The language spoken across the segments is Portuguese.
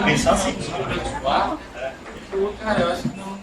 Pensar assim. Cara, eu acho que não.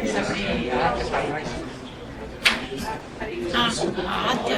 queres abrir a ata para nós? A ata?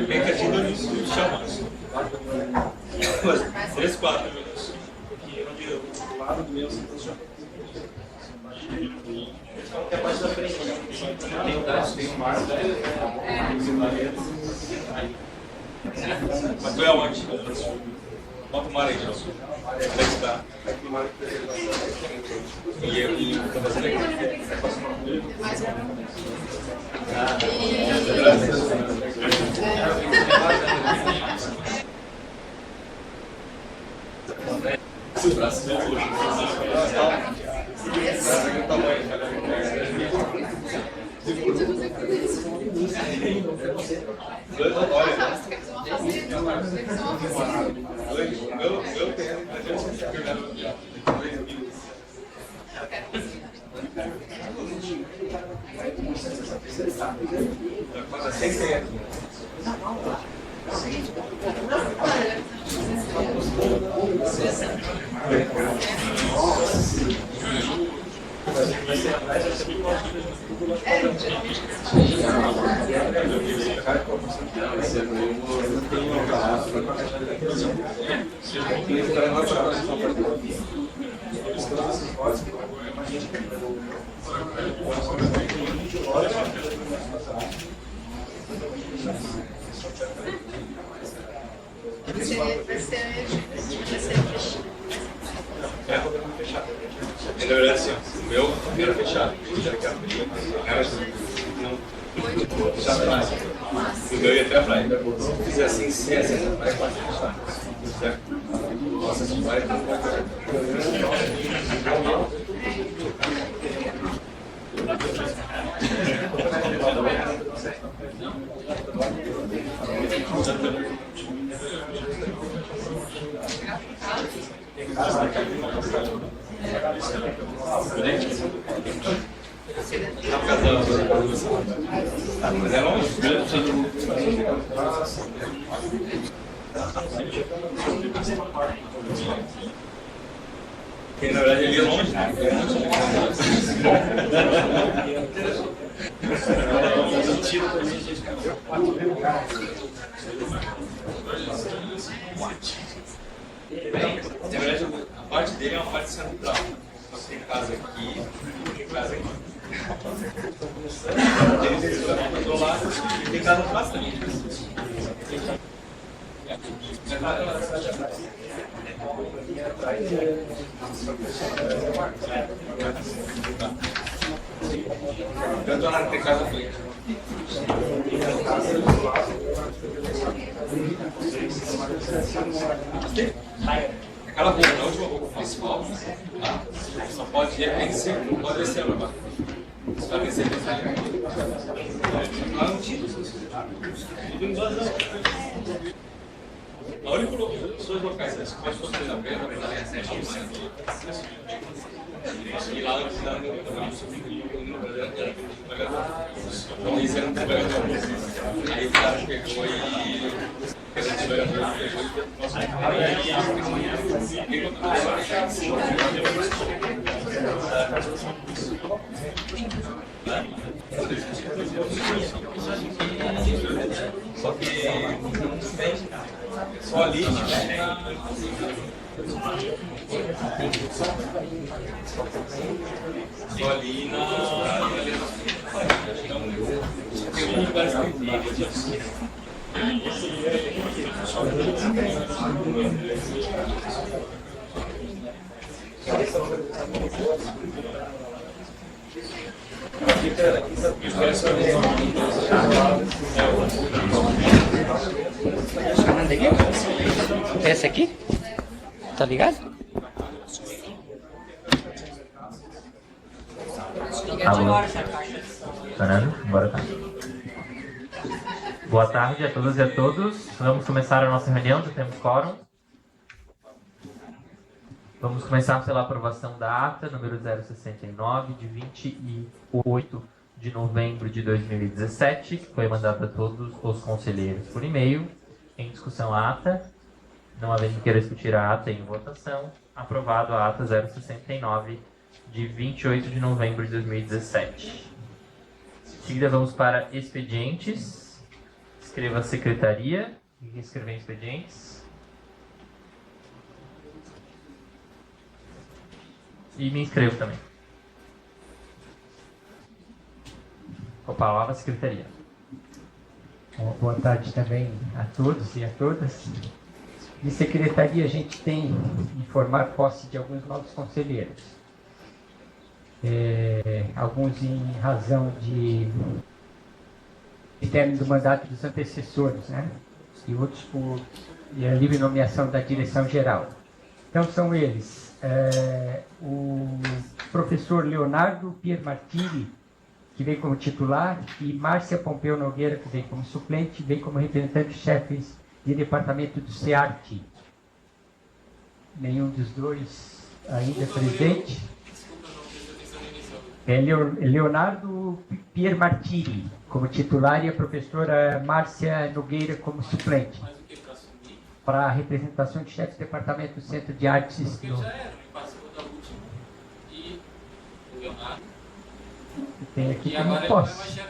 Bem quietinho no chão, mas 3, 4 minutos. Do lado do meu, é a parte da frente. Tem um mar, mas tu é onde? Bota o mar aí, Gelson. Onde é que está? E eu estou fazendo aqui. Na verdade, assim, o meu era fechado. Já atrás. O meu ia até a praia. Se fizer assim, se assim, a praia pode fechar. Certo? Nossa, essa praia não vai ter. Mas é longe. Porque na verdade ele é longe, né? Na verdade, a parte dele é uma parte central. Você tem casa aqui e casa aqui. Tem do outro lado e tem casa atrás também. Tanto na tem casa aqui. Aquela rua, na última rua principal, tá? Só pode descer, não pode descer lá. Só descer lá não tinha. A única os dois locais que você pode construir na frente, na verdade, é 7%. E lá antes da então isso era um trabalhador. Aí o cara pegou e esse trabalhador pegou e Só que só lixo. Só ali na. Tem um lugar específico. Chamando aqui? Esse aqui? Tá ligado? Alô? Fernando, bora cá. Boa tarde a todas e a todos. Vamos começar a nossa reunião, já temos quórum. Vamos começar pela aprovação da ata número 069, de 28 de novembro de 2017, que foi mandada a todos os conselheiros por e-mail. Em discussão a ata, não havendo queira discutir a ata em votação, aprovado a ata 069, de 28 de novembro de 2017. Em seguida vamos para expedientes. Escreva secretaria e escrever em expedientes. E me inscrevo também. Com a palavra, secretaria. Boa tarde também a todos e a todas. De secretaria, a gente tem informar posse de alguns novos conselheiros. Alguns em razão de término do mandato dos antecessores, né? E outros por livre nomeação da direção geral. Então são eles, o professor Leonardo Piermartini, que vem como titular, e Márcia Pompeu Nogueira, que vem como suplente, vem como representante-chefes de departamento do SEART. Nenhum dos dois ainda presente. Leonardo Piermartini como titular e a professora Márcia Nogueira como suplente. Para a representação de chefe de departamento do Centro de Artes. Tem aqui como posse.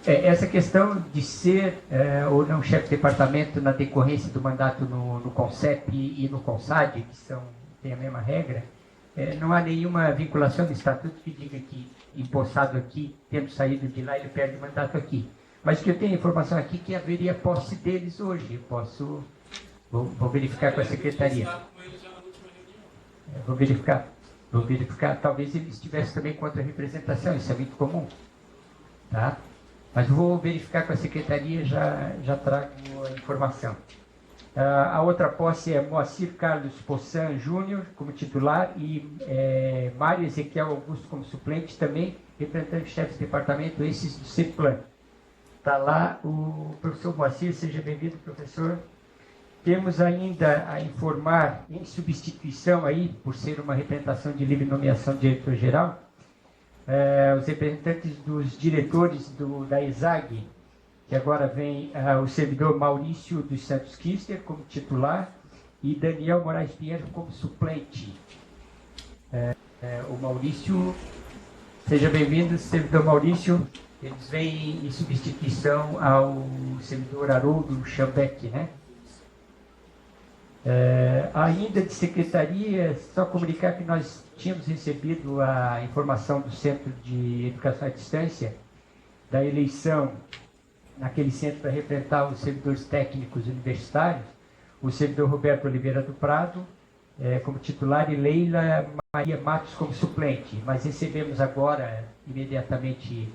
Essa questão de ser ou não chefe de departamento na decorrência do mandato no CONCEP e no CONSAD, que tem a mesma regra, não há nenhuma vinculação no estatuto que diga que empossado aqui, tendo saído de lá, ele perde o mandato aqui. Mas que eu tenho informação aqui que haveria posse deles hoje. Vou verificar com a secretaria. Vou verificar. Talvez ele estivesse também contra a representação, isso é muito comum. Tá? Mas vou verificar com a secretaria e já trago a informação. A outra posse é Moacir Carlos Poçan Júnior como titular e Mário Ezequiel Augusto como suplente também, representante-chefe de departamento, esses do CEPLAN. Está lá o professor Moacir, seja bem-vindo, professor. Temos ainda a informar, em substituição aí, por ser uma representação de livre nomeação do diretor-geral, os representantes dos diretores da ESAG, que agora vem o servidor Maurício dos Santos Kister como titular e Daniel Moraes Pinheiro como suplente. O Maurício, seja bem-vindo, servidor Maurício. Eles vêm em substituição ao servidor Haroldo Schambeck, né? Ainda de secretaria, só comunicar que nós tínhamos recebido a informação do Centro de Educação à Distância da eleição naquele centro para representar os servidores técnicos universitários, o servidor Roberto Oliveira do Prado como titular e Leila Maria Matos como suplente. Mas recebemos agora, imediatamente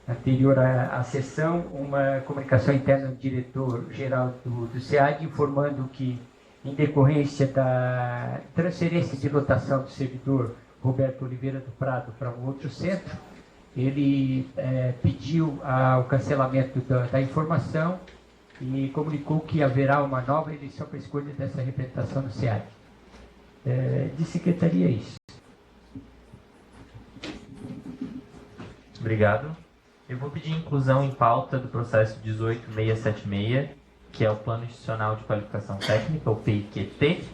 anterior à sessão, uma comunicação interna do diretor-geral do SEAD, informando que, em decorrência da transferência de lotação do servidor Roberto Oliveira do Prado para um outro centro, ele pediu o cancelamento da informação e comunicou que haverá uma nova eleição para a escolha dessa representação no SEAD. De secretaria, é isso. Obrigado. Eu vou pedir inclusão em pauta do processo 18676, que é o Plano Institucional de Qualificação Técnica, o PIQT,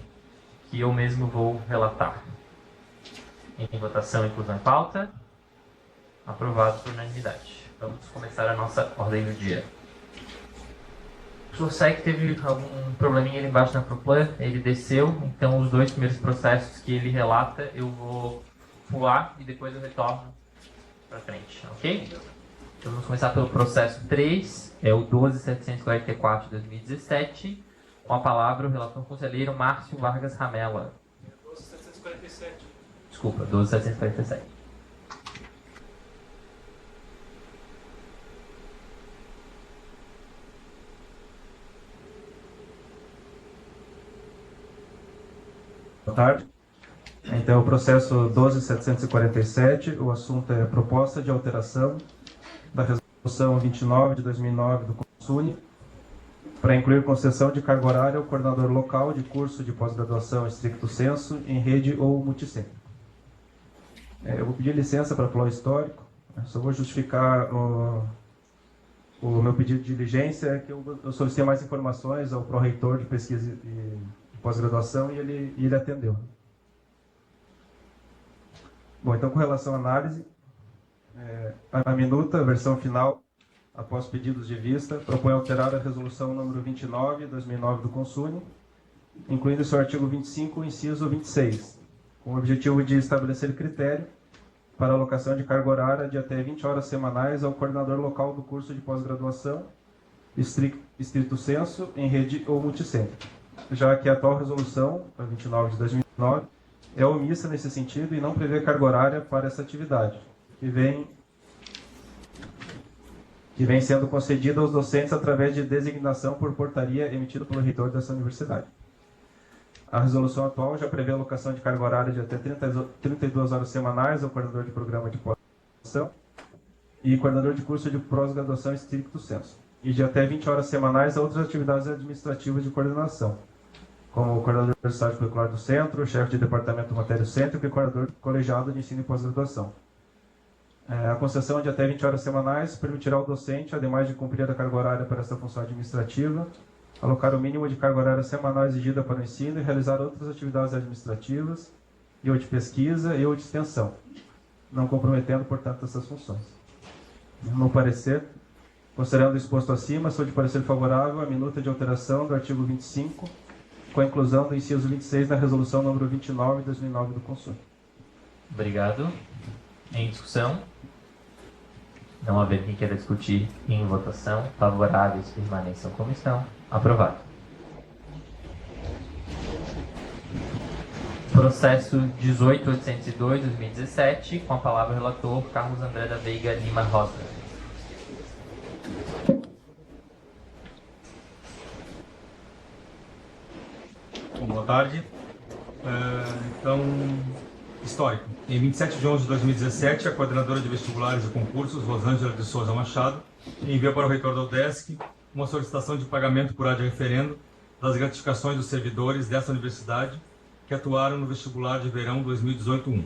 que eu mesmo vou relatar. Em votação, inclusão em pauta. Aprovado por unanimidade. Vamos começar a nossa ordem do dia. O José teve algum probleminha ali embaixo na Proplan, ele desceu, então os 2 primeiros processos que ele relata eu vou pular e depois eu retorno para frente, ok? Então vamos começar pelo processo 3, é o 12.744 de 2017, com a palavra o relator conselheiro Márcio Vargas Ramela. 12.747. Desculpa, 12.747. Boa tarde. Então, o processo 12.747, o assunto é proposta de alteração da resolução 29 de 2009 do CONSUNE para incluir concessão de carga horária ao coordenador local de curso de pós-graduação estricto sensu em rede ou multicentro. Eu vou pedir licença para pular o histórico, só vou justificar o meu pedido de diligência, que eu solicitei mais informações ao pró-reitor de pesquisa e pós-graduação e ele atendeu. Bom, então com relação à análise, a minuta, a versão final, após pedidos de vista, propõe alterar a resolução número 29, 2009 do CONSUNE, incluindo seu artigo 25, inciso 26, com o objetivo de estabelecer critério para alocação de carga horária de até 20 horas semanais ao coordenador local do curso de pós-graduação, estricto sensu, em rede ou multicentro, já que a atual resolução, a 29 de 2009, é omissa nesse sentido e não prevê carga horária para essa atividade, que vem sendo concedida aos docentes através de designação por portaria emitida pelo reitor dessa universidade. A resolução atual já prevê a alocação de carga horária de até 32 horas semanais ao coordenador de programa de pós-graduação e coordenador de curso de pós-graduação estricto sensu, e de até 20 horas semanais a outras atividades administrativas de coordenação, como o coordenador do estágio curricular do centro, chefe de departamento do matéria cêntrico e coordenador colegiado de ensino e pós-graduação. A concessão de até 20 horas semanais permitirá ao docente, ademais de cumprir a carga horária para esta função administrativa, alocar o mínimo de carga horária semanal exigida para o ensino e realizar outras atividades administrativas, e ou de pesquisa e ou de extensão, não comprometendo, portanto, essas funções. No parecer, considerando o exposto acima, sou de parecer favorável à minuta de alteração do artigo 25, com a inclusão do inciso 26 na resolução número 29 de 2009 do CONSUNE. Obrigado. Em discussão? Não haver quem queira discutir, em votação, favoráveis, permanênciam como estão. Aprovado. Processo 18.802/2017, com a palavra o relator Carlos André da Veiga Lima Rosa. Boa tarde. Então, histórico. Em 27 de 11 de 2017, a coordenadora de vestibulares e concursos, Rosângela de Souza Machado, enviou para o reitor da UDESC uma solicitação de pagamento por ad referendo das gratificações dos servidores dessa universidade que atuaram no vestibular de verão 2018-1.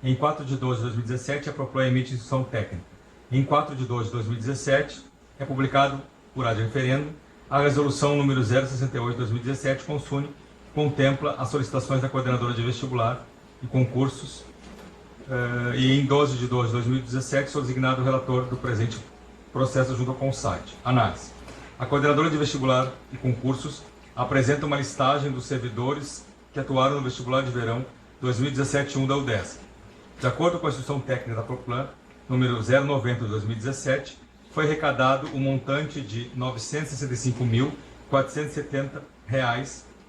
Em 4 de 12 de 2017, a Proplan emite instrução técnica. Em 4 de 12 de 2017, é publicado por ad referendo a resolução número 068 de 2017, CONSUNE, que contempla as solicitações da coordenadora de vestibular e concursos, e em 12 de 12 de 2017 sou designado o relator do presente processo junto ao CONSAD. Análise. A coordenadora de vestibular e concursos apresenta uma listagem dos servidores que atuaram no vestibular de verão 2017-1 da UDESC. De acordo com a instrução técnica da Proplan, número 090 de 2017, foi arrecadado um montante de R$ 965.470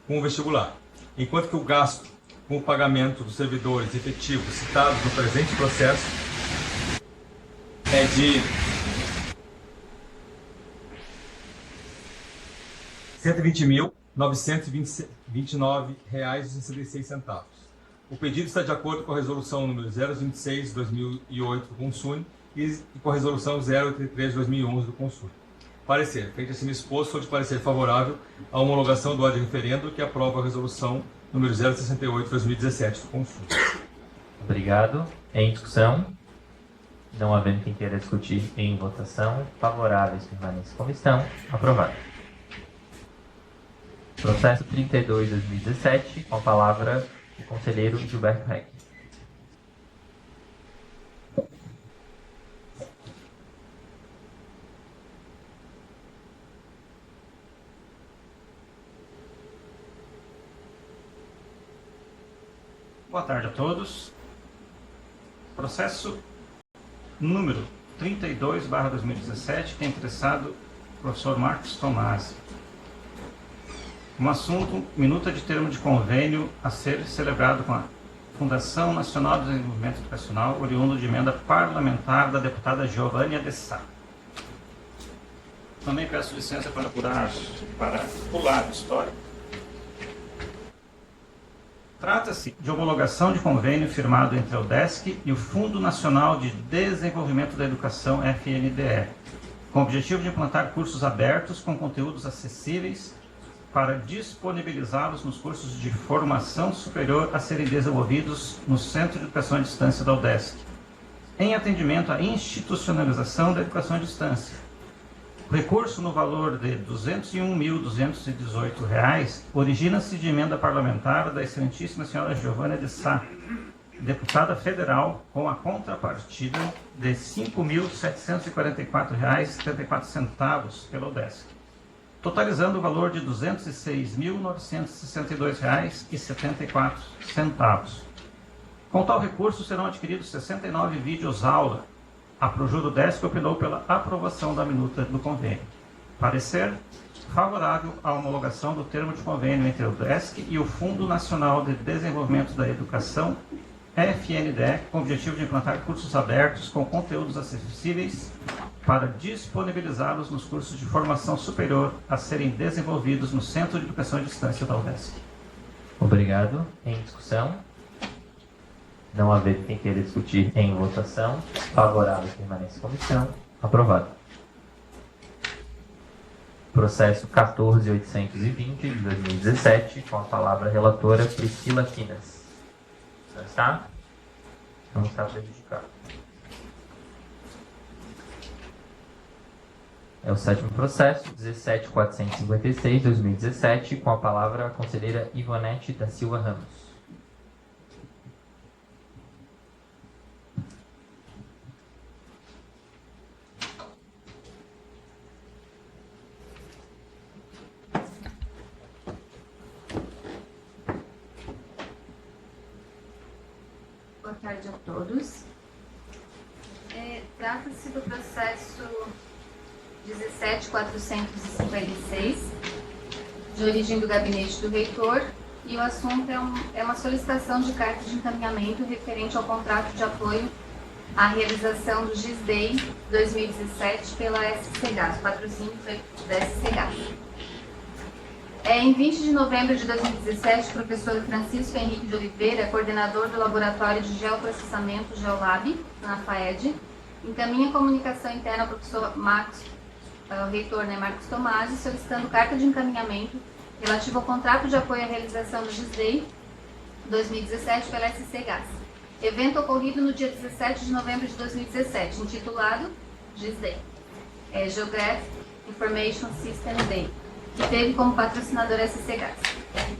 com o vestibular, enquanto que o gasto com o pagamento dos servidores efetivos citados no presente processo é de R$ 120.929,66. O pedido está de acordo com a resolução número 026 de 2008 do CONSUNE e com a resolução 083 de 2011 do CONSUNE. Parecer. Feito acima exposto, sou de parecer favorável à homologação do ad referendo que aprova a resolução número 068 de 2017 do CONSUNE. Obrigado. Em discussão? Não havendo quem queira discutir, em votação, favoráveis, permanência como estão. Aprovado. Processo 32/2017, com a palavra o conselheiro Gilberto Reck. Boa tarde a todos. Processo número 32/2017, que é interessado o professor Marcos Tomasi. Um assunto, minuta de termo de convênio a ser celebrado com a Fundação Nacional de Desenvolvimento Educacional, oriundo de emenda parlamentar da deputada Giovânia de Sá. Também peço licença para pular o histórico. Trata-se de homologação de convênio firmado entre a UDESC e o Fundo Nacional de Desenvolvimento da Educação, FNDE, com o objetivo de implantar cursos abertos com conteúdos acessíveis para disponibilizá-los nos cursos de formação superior a serem desenvolvidos no Centro de Educação à Distância da UDESC, em atendimento à institucionalização da educação à distância. O recurso no valor de R$ 201.218 origina-se de emenda parlamentar da excelentíssima senhora Giovânia de Sá, deputada federal, com a contrapartida de R$ 5.744,74 pela UDESC, totalizando o valor de R$ 206.962,74. Com tal recurso serão adquiridos 69 vídeos-aula. A Projur UDESC opinou pela aprovação da minuta do convênio. Parecer favorável à homologação do termo de convênio entre a UDESC e o Fundo Nacional de Desenvolvimento da Educação, FNDE, com o objetivo de implantar cursos abertos com conteúdos acessíveis para disponibilizá-los nos cursos de formação superior a serem desenvolvidos no Centro de Educação à Distância da UDESC. Obrigado. Em discussão? Não haver quem queira discutir em votação. Favorável, permanece em comissão. Aprovado. Processo 14.820 de 2017, com a palavra a relatora Priscila Quinas. Não está? Não está prejudicado. É o sétimo processo, 17.456 de 2017, com a palavra a conselheira Ivonete da Silva Ramos. Boa tarde a todos. Trata-se do processo 17.456, de origem do gabinete do reitor, e o assunto é uma solicitação de carta de encaminhamento referente ao contrato de apoio à realização do GISDEI 2017 pela SCGAS, o patrocínio foi da SCGAS. Em 20 de novembro de 2017, o professor Francisco Henrique de Oliveira, coordenador do Laboratório de Geoprocessamento GeoLab, na FAED, encaminha comunicação interna ao professor reitor Marcos Tomasi, solicitando carta de encaminhamento relativa ao contrato de apoio à realização do GISDEI 2017 pela SCGAS. Evento ocorrido no dia 17 de novembro de 2017, intitulado GISDEI, Geographic Information System Day, que teve como patrocinador a SCGAS.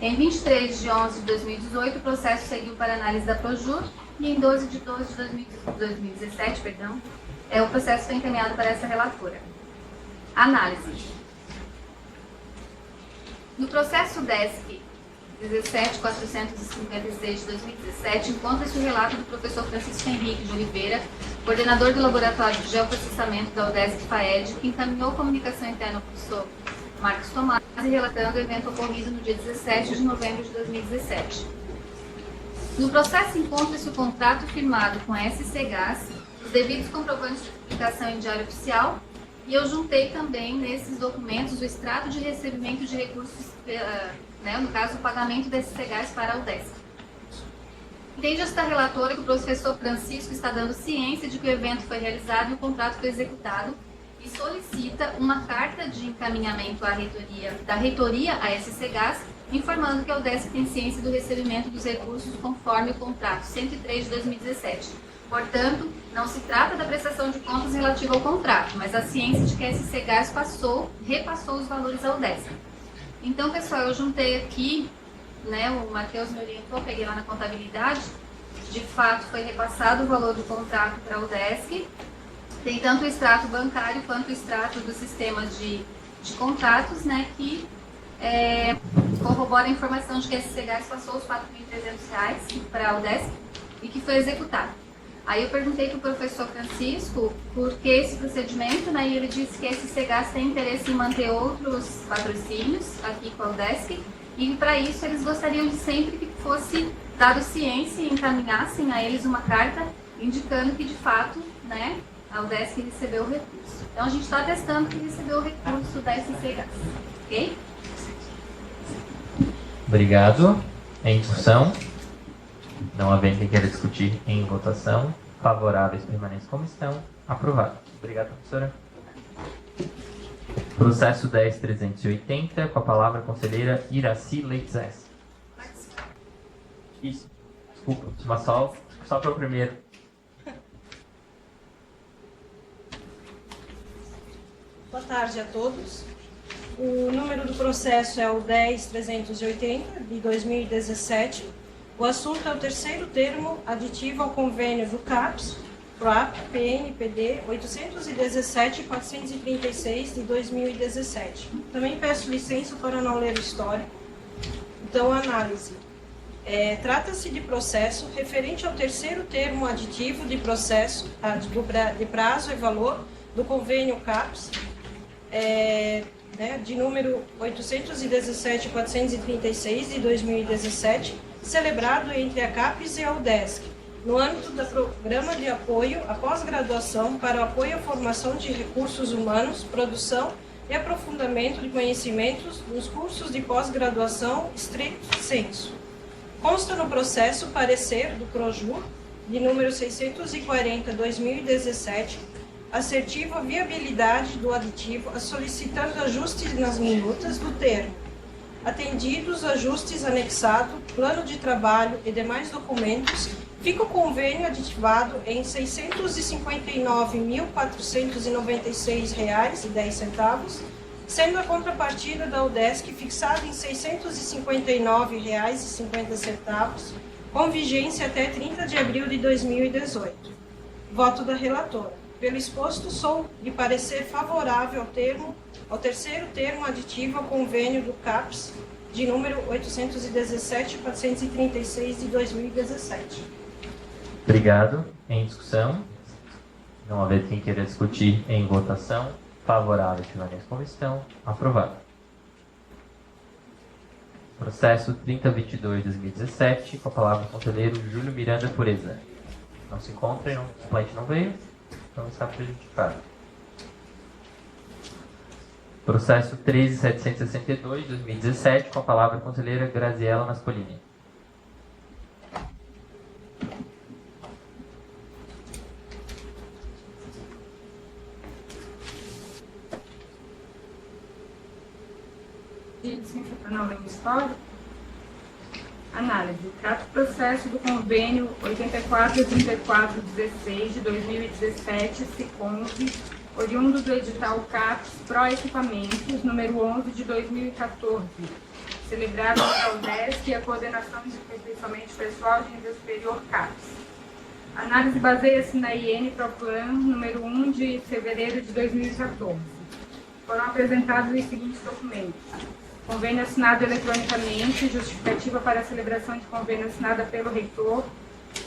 Em 23 de 11 de 2018, o processo seguiu para análise da Projur e em 12 de 12 de 2017, o processo foi encaminhado para essa relatora. Análise. No processo DESC 17.456 de 2017, encontra-se o relato do professor Francisco Henrique de Oliveira, coordenador do Laboratório de Geoprocessamento da UDESC-FAED, que encaminhou comunicação interna ao professor Marcos Tomasi, relatando o evento ocorrido no dia 17 de novembro de 2017. No processo encontra-se o contrato firmado com a SCGAS, os devidos comprovantes de publicação em diário oficial, e eu juntei também nesses documentos o extrato de recebimento de recursos, no caso, o pagamento da SCGAS para a UDESC. Entende esta relatora que o professor Francisco está dando ciência de que o evento foi realizado e o contrato foi executado, e solicita uma carta de encaminhamento da reitoria à SCGAS, informando que a UDESC tem ciência do recebimento dos recursos conforme o contrato 103 de 2017. Portanto, não se trata da prestação de contas relativa ao contrato, mas a ciência de que a SCGAS repassou os valores à UDESC. Então, pessoal, eu juntei aqui, o Matheus me orientou, peguei lá na contabilidade, de fato foi repassado o valor do contrato para a UDESC. Tem tanto o extrato bancário quanto o extrato do sistema de contatos, que corrobora a informação de que a SC Gás passou os R$ 4.300 para a UDESC e que foi executado. Aí eu perguntei para o professor Francisco por que esse procedimento, né, e ele disse que a SC Gás tem interesse em manter outros patrocínios aqui com a UDESC, e para isso eles gostariam de sempre que fosse dado ciência e encaminhassem a eles uma carta indicando que de fato, né, a UDESC recebeu o recurso. Então a gente está testando que recebeu o recurso da SC Gás, ok? Obrigado. Em discussão? Não havendo quem queira discutir, em votação. Favoráveis, permanecem como estão. Aprovado. Obrigado, professora. Processo 10.380, com a palavra a conselheira Iraci Leitzes. Isso. Desculpa, mas só para o primeiro. Boa tarde a todos. O número do processo é o 10.380, de 2017. O assunto é o terceiro termo aditivo ao convênio do CAPS, PROAP, PNPD 817.436, de 2017. Também peço licença para não ler o histórico. Então, análise. Trata-se de processo referente ao terceiro termo aditivo de processo, de prazo e valor do convênio CAPS, de número 817.436, de 2017, celebrado entre a CAPES e a UDESC, no âmbito do Programa de Apoio à Pós-Graduação para o Apoio à Formação de Recursos Humanos, Produção e Aprofundamento de Conhecimentos nos cursos de pós-graduação stricto sensu. Consta no processo parecer do PROJUR, de número 640/2017, assertivo a viabilidade do aditivo, solicitando ajustes nas minutas do termo. Atendidos ajustes anexado, plano de trabalho e demais documentos, fica o convênio aditivado em R$ 659.496,10, sendo a contrapartida da UDESC fixada em R$ 659,50, com vigência até 30 de abril de 2018. Voto da relatora. Pelo exposto, sou de parecer favorável ao terceiro termo aditivo ao convênio do CAPS, de número 817.436, de 2017. Obrigado. Em discussão? Não haver quem queira discutir, em votação. Favorável, permanece como estão. Aprovado. Processo 3022-2017, com a palavra o conselheiro Júlio Miranda Pureza. Não se encontra, o suplente não veio, então está prejudicado. Processo 13.762-2017, com a palavra a conselheira Graziela Naspolini. Licença para não ler o histórico. Análise. Trata o processo do convênio 843416 de 2017, SICONV, oriundo do edital CAPS Pro Equipamentos, número 11 de 2014, celebrado pela UDESC e a Coordenação de Aperfeiçoamento Pessoal de Nível Superior CAPS. A análise baseia-se na IN ProPlan, número 1 de fevereiro de 2014. Foram apresentados os seguintes documentos: convênio assinado eletronicamente, justificativa para a celebração de convênio assinada pelo reitor,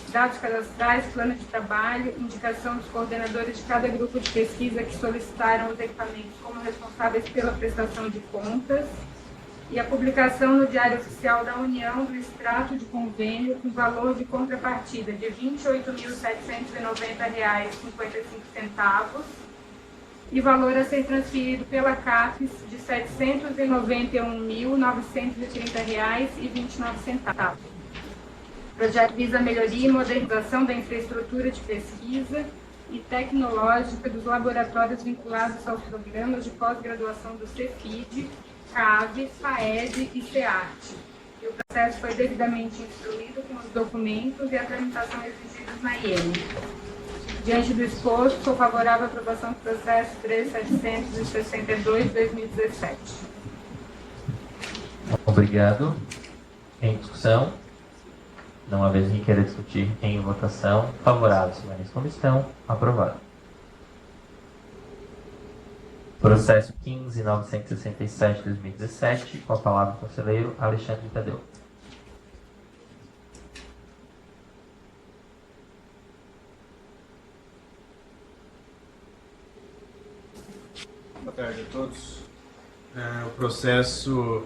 dados cadastrais, plano de trabalho, indicação dos coordenadores de cada grupo de pesquisa que solicitaram os equipamentos como responsáveis pela prestação de contas, e a publicação no Diário Oficial da União do extrato de convênio com valor de contrapartida de R$ 28.790,55 e valor a ser transferido pela CAPES de R$ 791.930,29. O projeto visa a melhoria e modernização da infraestrutura de pesquisa e tecnológica dos laboratórios vinculados aos programas de pós-graduação do CEFID, CAVE, FAED e SEART. E o processo foi devidamente instruído com os documentos e a tramitação exigidos na IEM. Diante do exposto, sou favorável à aprovação do processo 13.762/2017. Obrigado. Em discussão? Não haver quem queira discutir, em votação. Favorável, permanece como estão. Aprovado. Processo 15.967/2017. Com a palavra o conselheiro Alexandre Tadeu. Boa tarde a todos. O processo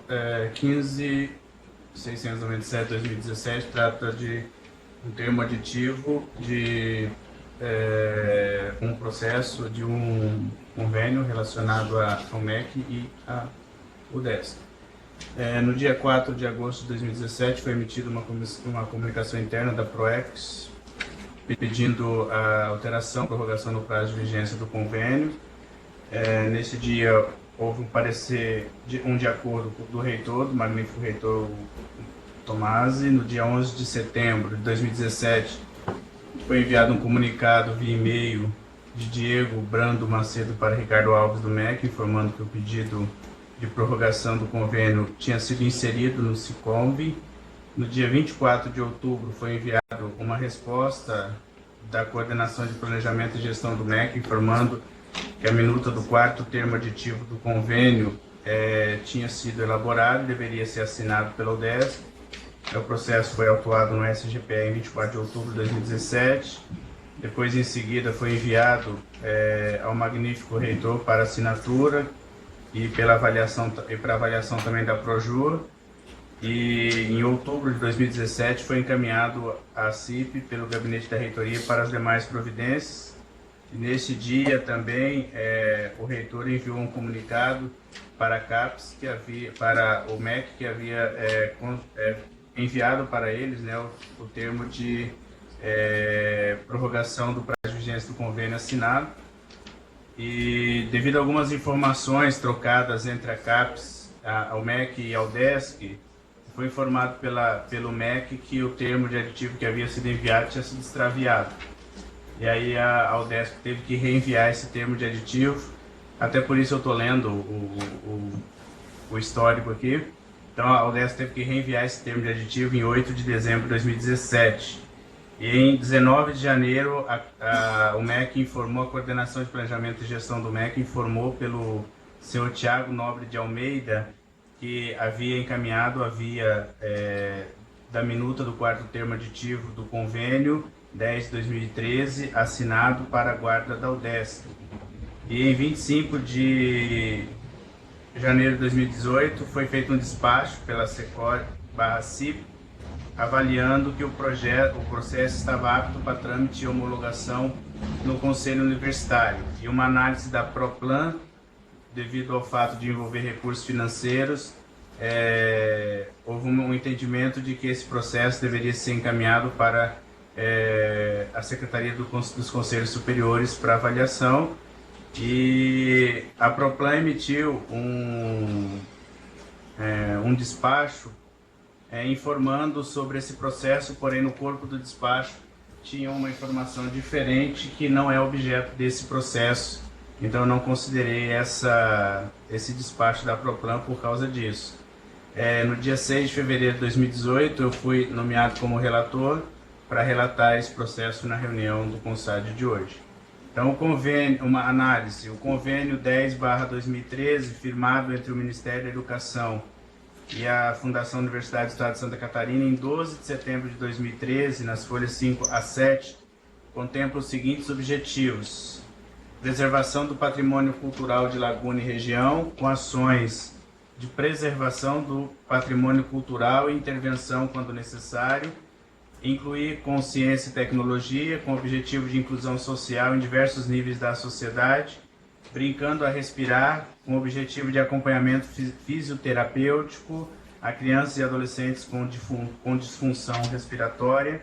15.697/2017 trata de um termo aditivo de um processo de um convênio relacionado ao MEC e à UDESC. No dia 4 de agosto de 2017 foi emitida uma comunicação interna da PROEX pedindo a alteração, prorrogação no prazo de vigência do convênio. Nesse dia houve um parecer de acordo do reitor, do magnífico reitor Tomasi. No dia 11 de setembro de 2017 foi enviado um comunicado via e-mail de Diego Brando Macedo para Ricardo Alves do MEC, informando que o pedido de prorrogação do convênio tinha sido inserido no SICOMB. No dia 24 de outubro foi enviado uma resposta da Coordenação de Planejamento e Gestão do MEC, informando que a minuta do 4º termo aditivo do convênio tinha sido elaborado e deveria ser assinado pela UDESC. O processo foi autuado no SGPE em 24 de outubro de 2017. Depois, em seguida, foi enviado ao magnífico reitor para assinatura e para avaliação também da Projur. E em outubro de 2017 foi encaminhado à CIP pelo gabinete da reitoria para as demais providências. E nesse dia também o reitor enviou um comunicado para a CAPES, para o MEC, que havia enviado para eles, né, o termo de prorrogação do prazo de vigência do convênio assinado. E devido a algumas informações trocadas entre a CAPES, ao MEC e ao UDESC, foi informado pelo MEC que o termo de aditivo que havia sido enviado tinha sido extraviado. E aí a UDESC teve que reenviar esse termo de aditivo. Até por isso eu estou lendo o histórico aqui. Então a UDESC teve que reenviar esse termo de aditivo em 8 de dezembro de 2017. E em 19 de janeiro o MEC informou, a Coordenação de Planejamento e Gestão do MEC informou pelo senhor Tiago Nobre de Almeida que havia encaminhado a via da minuta do 4º termo aditivo do convênio 10 de 2013, assinado para a guarda da UDESC. E em 25 de janeiro de 2018 foi feito um despacho pela SECOR/CIP, avaliando que o processo estava apto para trâmite e homologação no Conselho Universitário. E uma análise da PROPLAN, devido ao fato de envolver recursos financeiros, houve um entendimento de que esse processo deveria ser encaminhado para a Secretaria dos Conselhos Superiores para avaliação. E a PROPLAN emitiu um despacho informando sobre esse processo, porém no corpo do despacho tinha uma informação diferente que não é objeto desse processo. Então eu não considerei esse despacho da PROPLAN por causa disso. No dia 6 de fevereiro de 2018 eu fui nomeado como relator para relatar esse processo na reunião do CONSAD de hoje. Então, uma análise. O convênio 10/2013, firmado entre o Ministério da Educação e a Fundação Universidade do Estado de Santa Catarina, em 12 de setembro de 2013, nas folhas 5 a 7, contempla os seguintes objetivos: preservação do patrimônio cultural de Laguna e região, com ações de preservação do patrimônio cultural e intervenção quando necessário, incluir consciência e tecnologia, com o objetivo de inclusão social em diversos níveis da sociedade, brincando a respirar, com o objetivo de acompanhamento fisioterapêutico a crianças e adolescentes com disfunção respiratória,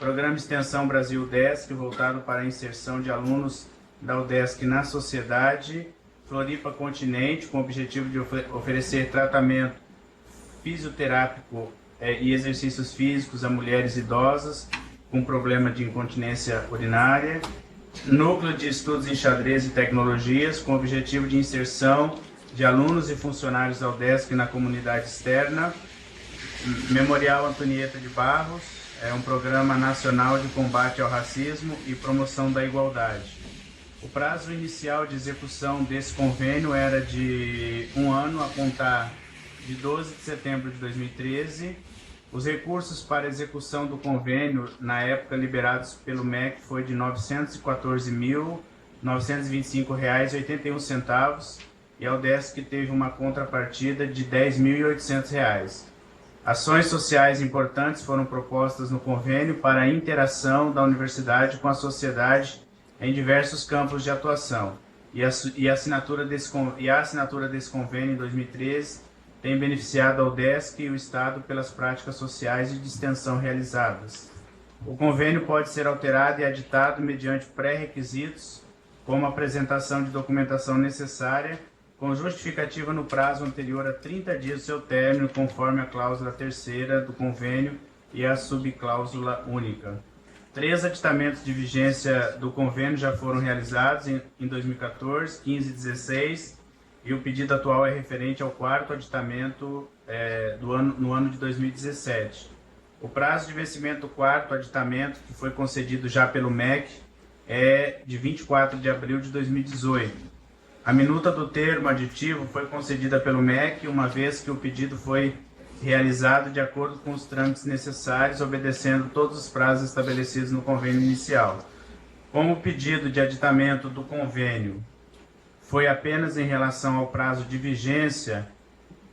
programa Extensão Brasil UDESC, voltado para a inserção de alunos da UDESC na sociedade, Floripa Continente, com o objetivo de oferecer tratamento fisioterápico e exercícios físicos a mulheres idosas com problema de incontinência urinária, Núcleo de Estudos em Xadrez e Tecnologias, com o objetivo de inserção de alunos e funcionários da UDESC na comunidade externa, Memorial Antonieta de Barros, um programa nacional de combate ao racismo e promoção da igualdade. O prazo inicial de execução desse convênio era de 1 ano a contar de 12 de setembro de 2013. Os recursos para execução do convênio, na época liberados pelo MEC, foi de R$ 914.925,81 e a UDESC teve uma contrapartida de R$ 10.800. Ações sociais importantes foram propostas no convênio para a interação da universidade com a sociedade em diversos campos de atuação. E a assinatura desse convênio em 2013 tem beneficiado a UDESC e o Estado pelas práticas sociais e de extensão realizadas. O convênio pode ser alterado e aditado mediante pré-requisitos, como a apresentação de documentação necessária, com justificativa no prazo anterior a 30 dias do seu término, conforme a cláusula 3ª do convênio e a subcláusula única. 3 aditamentos de vigência do convênio já foram realizados em 2014, 15 e 16, e o pedido atual é referente ao 4º aditamento no ano de 2017. O prazo de vencimento do 4º aditamento, que foi concedido já pelo MEC, é de 24 de abril de 2018. A minuta do termo aditivo foi concedida pelo MEC, uma vez que o pedido foi realizado de acordo com os trâmites necessários, obedecendo todos os prazos estabelecidos no convênio inicial. Como o pedido de aditamento do convênio foi apenas em relação ao prazo de vigência,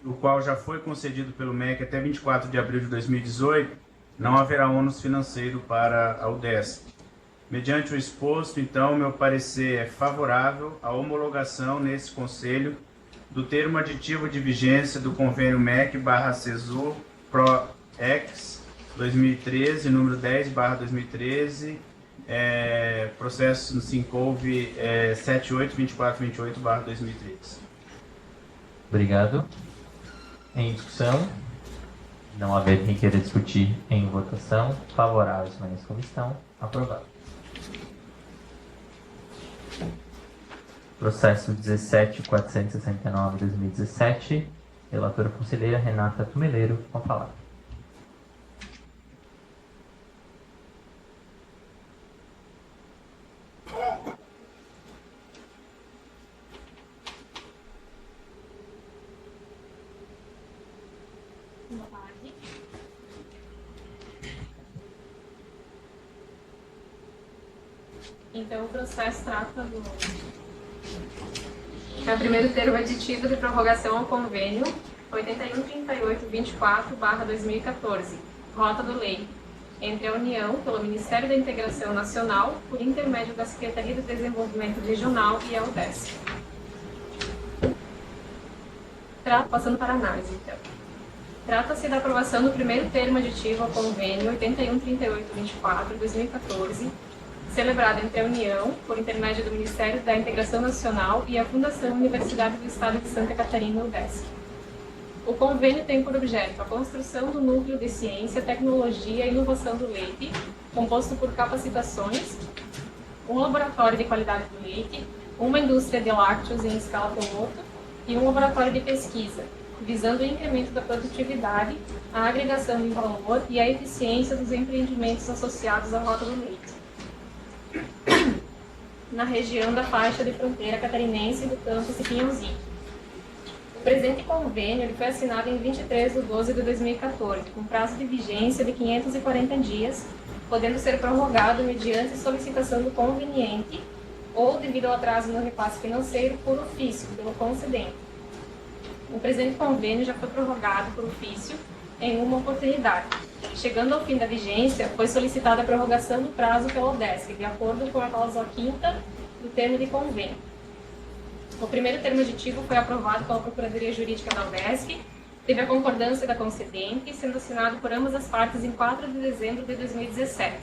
o qual já foi concedido pelo MEC até 24 de abril de 2018, não haverá ônus financeiro para a UDESC. Mediante o exposto, então, meu parecer é favorável à homologação nesse Conselho do termo aditivo de vigência do convênio MEC/CESUR PRO-EX 2013, número 10/2013, processo no Sincouve 782428/2013. Obrigado. Em discussão, não haver quem queira discutir em votação, favoráveis, mas comissão, aprovado. Processo 17.469/2017, relatora conselheira Renata Tumeleiro, com a palavra. Então, o processo trata do primeiro termo aditivo de prorrogação ao convênio 813824/2014, rota do leite, entre a União, pelo Ministério da Integração Nacional, por intermédio da Secretaria de Desenvolvimento Regional e a UDESC. Passando para análise, então. Trata-se da aprovação do primeiro termo aditivo ao convênio 813824/2014, celebrado entre a União, por intermédio do Ministério da Integração Nacional e a Fundação Universidade do Estado de Santa Catarina, UDESC. O convênio tem por objeto a construção do Núcleo de Ciência, Tecnologia e Inovação do Leite, composto por capacitações, um laboratório de qualidade do leite, uma indústria de lácteos em escala piloto e um laboratório de pesquisa, visando o incremento da produtividade, a agregação de valor e a eficiência dos empreendimentos associados à rota do leite, na região da faixa de fronteira catarinense do campus de Pinhalzinho. O presente convênio foi assinado em 23 de 12 de 2014, com prazo de vigência de 540 dias, podendo ser prorrogado mediante solicitação do conveniente ou devido ao atraso no repasse financeiro por ofício pelo concedente. O presente convênio já foi prorrogado por ofício em uma oportunidade. Chegando ao fim da vigência, foi solicitada a prorrogação do prazo pela UDESC, de acordo com a cláusula 5ª do termo de convênio. O primeiro termo aditivo foi aprovado pela Procuradoria Jurídica da UDESC, teve a concordância da concedente, sendo assinado por ambas as partes em 4 de dezembro de 2017.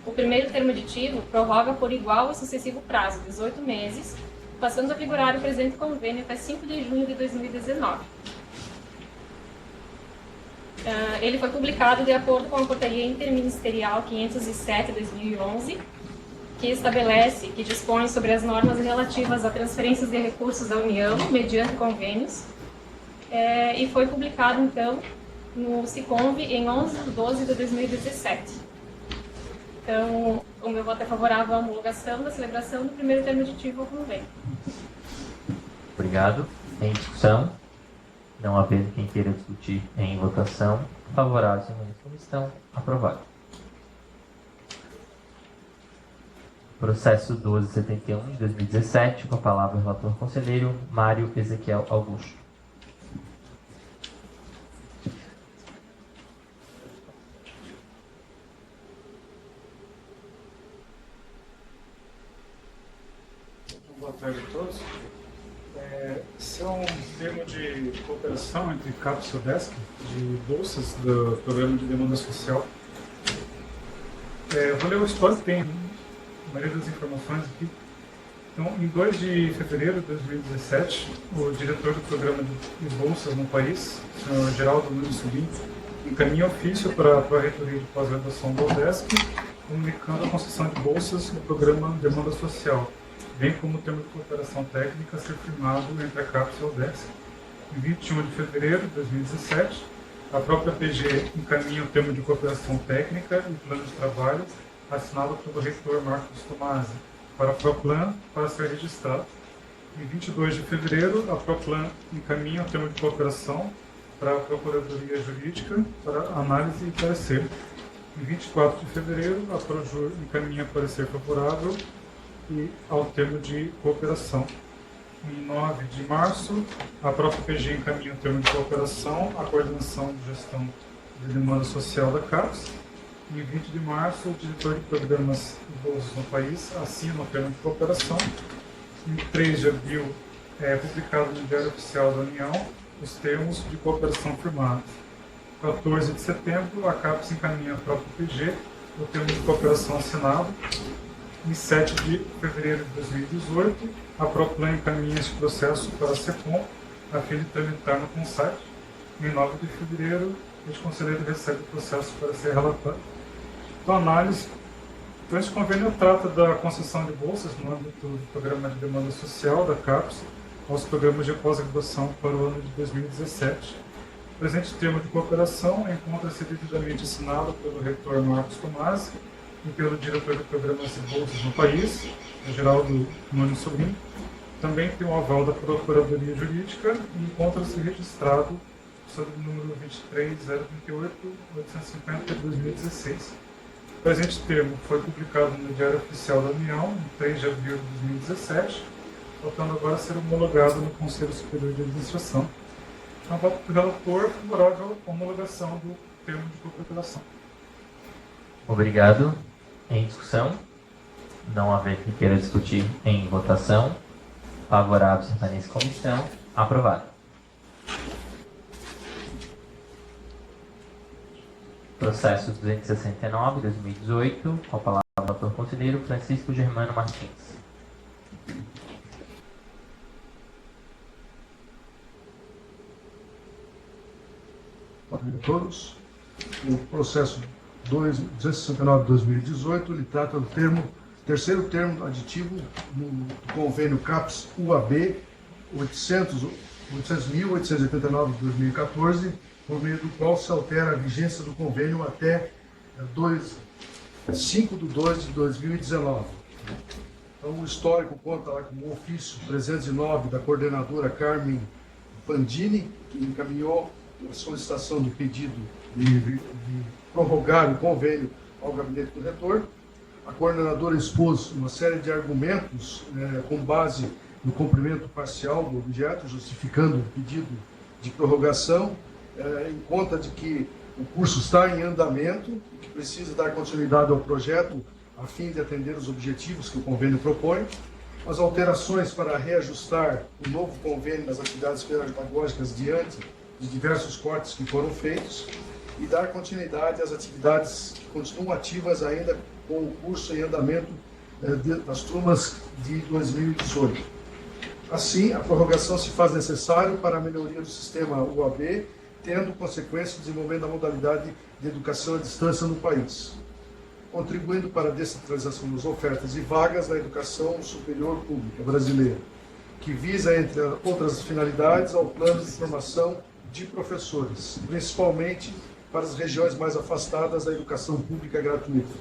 O primeiro termo aditivo prorroga por igual e sucessivo prazo, 18 meses, passando a vigorar o presente convênio até 5 de junho de 2019. Ele foi publicado de acordo com a Portaria Interministerial 507/2011, que estabelece, que dispõe sobre as normas relativas a transferências de recursos da União mediante convênios, e foi publicado, então, no Siconve em 11 de 12 de 2017. Então, O meu voto é favorável à homologação da celebração do primeiro termo aditivo ao convênio. Obrigado. Em discussão? Não havendo quem queira discutir em votação, favorável à comissão, aprovado. Processo 1271 de 2017, com a palavra o relator conselheiro Mário Ezequiel Augusto. Boa tarde a todos. Esse é um termo de cooperação entre CAPES e UDESC, de bolsas do Programa de Demanda Social. Vou ler o histórico, tem a maioria das informações aqui. Então, em 2 de fevereiro de 2017, o diretor do Programa de Bolsas no país, o senhor Geraldo Nunes Sobrinho, encaminha ofício para a reitoria de pós-graduação do UDESC, comunicando a concessão de bolsas no Programa de Demanda Social, bem como o termo de cooperação técnica a ser firmado entre a CAPES e a UDESC. Em 21 de fevereiro de 2017, a própria PG encaminha o termo de cooperação técnica e plano de trabalho assinado pelo reitor Marcos Tomasi para a PROPLAN para ser registrado. Em 22 de fevereiro, a PROPLAN encaminha o termo de cooperação para a Procuradoria Jurídica para análise e parecer. Em 24 de fevereiro, a PROJUR encaminha parecer favorável e ao termo de cooperação. Em 9 de março, a própria PG encaminha o termo de cooperação à coordenação de gestão de demanda social da CAPES. Em 20 de março, o diretor de programas e bolsas no país assina o termo de cooperação. Em 3 de abril, é publicado no Diário Oficial da União os termos de cooperação firmados. Em 14 de setembro, a CAPES encaminha a própria PG o termo de cooperação assinado. Em 7 de fevereiro de 2018, a PROPLAN encaminha esse processo para a CEPOM, a fim de tramitar no CONSAT. Em 9 de fevereiro, este conselheiro recebe o processo para ser relatado. Então, análise. Então, este convênio trata da concessão de bolsas no âmbito do Programa de Demanda Social da CAPES aos programas de pós-graduação para o ano de 2017. O presente termo de cooperação encontra-se devidamente assinado pelo reitor Marcos Tomasi e pelo diretor de programas e bolsas no país, o Geraldo Nunes Sobrinho. Também tem o aval da Procuradoria Jurídica e encontra-se registrado sob o número 23.038.850 de 2016. O presente termo foi publicado no Diário Oficial da União, em 3 de abril de 2017, faltando agora ser homologado no Conselho Superior de Administração. Então, voto do relator favorável à homologação do termo de cooperação. Obrigado. Em discussão? Não haver quem queira discutir em votação. Favorável, permanece comissão. Aprovado. Processo 269, 2018, com a palavra o autor conselheiro Francisco Germano Martins. Boa tarde a todos. O processo 269 de 2018, ele trata do terceiro termo aditivo no convênio CAPES UAB 800.889 de 2014, por meio do qual se altera a vigência do convênio até 5 de 2 de 2019. Então, o histórico conta lá com o ofício 309 da coordenadora Carmen Pandini, que encaminhou a solicitação do pedido de prorrogar o convênio ao gabinete do reitor. A coordenadora expôs uma série de argumentos com base no cumprimento parcial do objeto, justificando o pedido de prorrogação, em conta de que o curso está em andamento e que precisa dar continuidade ao projeto a fim de atender os objetivos que o convênio propõe. As alterações para reajustar o novo convênio nas atividades pedagógicas diante de diversos cortes que foram feitos e dar continuidade às atividades que continuam ativas ainda com o curso em andamento das turmas de 2018. Assim, a prorrogação se faz necessária para a melhoria do sistema UAB, tendo consequência o desenvolvimento da modalidade de educação à distância no país, contribuindo para a descentralização das ofertas e vagas na educação superior pública brasileira, que visa, entre outras finalidades, ao plano de formação de professores, principalmente para as regiões mais afastadas da educação pública gratuita.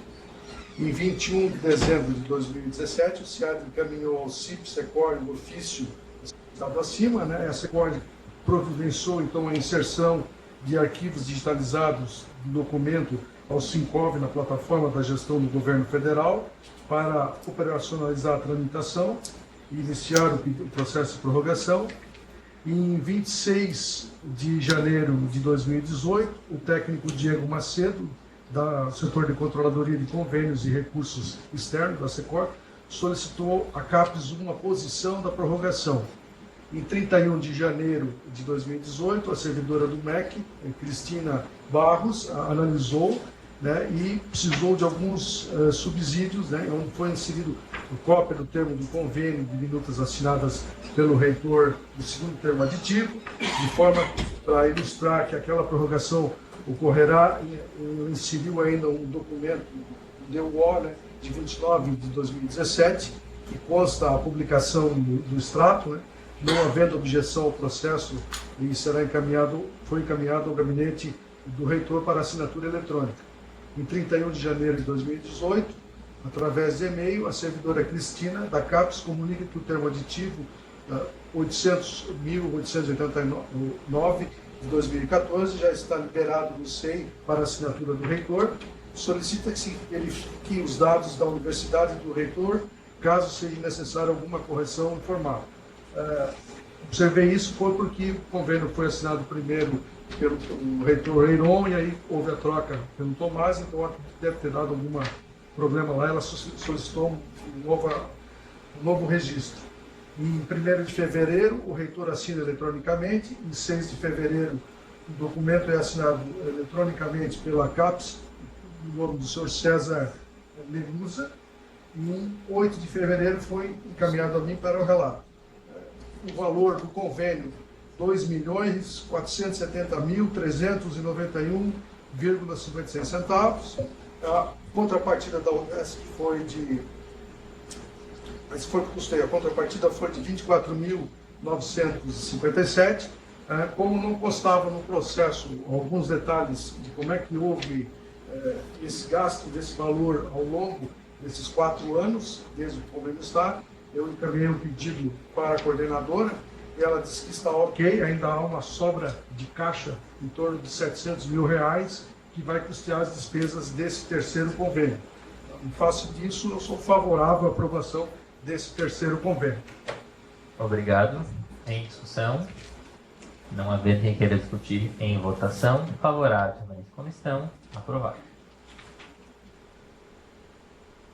Em 21 de dezembro de 2017, o SEAD encaminhou ao CIP-SECORD o ofício estado acima, né? A SECORD providenciou, então, a inserção de arquivos digitalizados do documento ao SINCOV na plataforma da gestão do governo federal para operacionalizar a tramitação e iniciar o processo de prorrogação. Em 26 de janeiro de 2018, o técnico Diego Macedo, do setor de controladoria de convênios e recursos externos da SECORD, solicitou a CAPES uma posição da prorrogação. Em 31 de janeiro de 2018, a servidora do MEC, Cristina Barros, analisou, né, e precisou de alguns subsídios, né, onde foi inserido cópia do termo do convênio de minutas assinadas pelo reitor do segundo termo aditivo, de forma para ilustrar que aquela prorrogação ocorrerá. Inseriu ainda um documento DUO, né, de 29 de 2017, que consta a publicação do extrato, né, não havendo objeção ao processo, e foi encaminhado ao gabinete do reitor para assinatura eletrônica. Em 31 de janeiro de 2018, através de e-mail, a servidora Cristina da CAPES comunica que o termo aditivo 800.889 de 2014 já está liberado no SEI para assinatura do reitor. Solicita que se verifiquem os dados da universidade e do reitor, caso seja necessária alguma correção informal. Observei isso foi porque o convênio foi assinado primeiro pelo reitor Eiron, e aí houve a troca pelo Tomás, então deve ter dado algum problema lá, ela solicitou um novo registro. Em 1º de fevereiro, o reitor assina eletronicamente. Em 6 de fevereiro, o documento é assinado eletronicamente pela CAPES, no nome do senhor César Melusa. E em 8 de fevereiro foi encaminhado a mim para o relato. O valor do convênio, R$ 2.470.391,56. A contrapartida da UDESC foi de... Mas foi que custei. A contrapartida foi de R$ 24.957. Como não constava no processo alguns detalhes de como é que houve esse gasto desse valor ao longo desses 4 anos, desde que o convênio está, eu encaminhei um pedido para a coordenadora e ela disse que está ok, ainda há uma sobra de caixa em torno de R$ 700 mil que vai custear as despesas desse terceiro convênio. Em face disso, eu sou favorável à aprovação desse terceiro convênio. Obrigado. Em discussão, não havendo quem queira discutir, em votação, favorável na comissão, aprovado.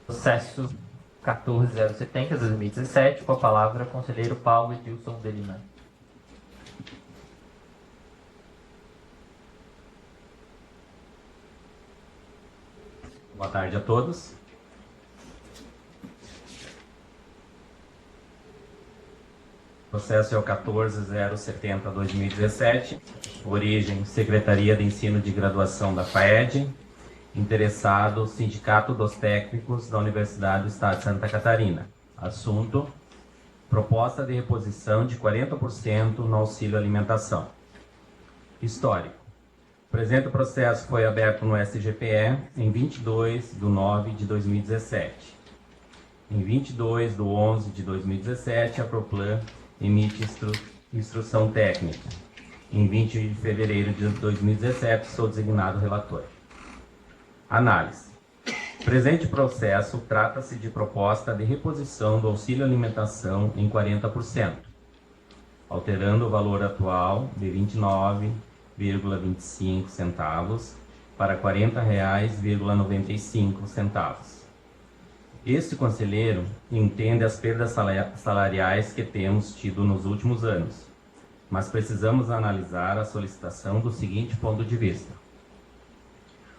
Processo 14.070, 2017, com a palavra o conselheiro Paulo Edilson de Lima. Boa tarde a todos. O processo é o 14.070/2017, origem Secretaria de Ensino de Graduação da FAED, interessado Sindicato dos Técnicos da Universidade do Estado de Santa Catarina. Assunto: proposta de reposição de 40% no auxílio alimentação. Histórico: o presente processo foi aberto no SGPE em 22/9/2017. Em 22/11/2017, a Proplan emite instrução técnica. Em 20 de fevereiro de 2017, sou designado relator. Análise: o presente processo trata-se de proposta de reposição do auxílio alimentação em 40%, alterando o valor atual de R$ 29,25 para R$ 40,95. Este conselheiro entende as perdas salariais que temos tido nos últimos anos, mas precisamos analisar a solicitação do seguinte ponto de vista.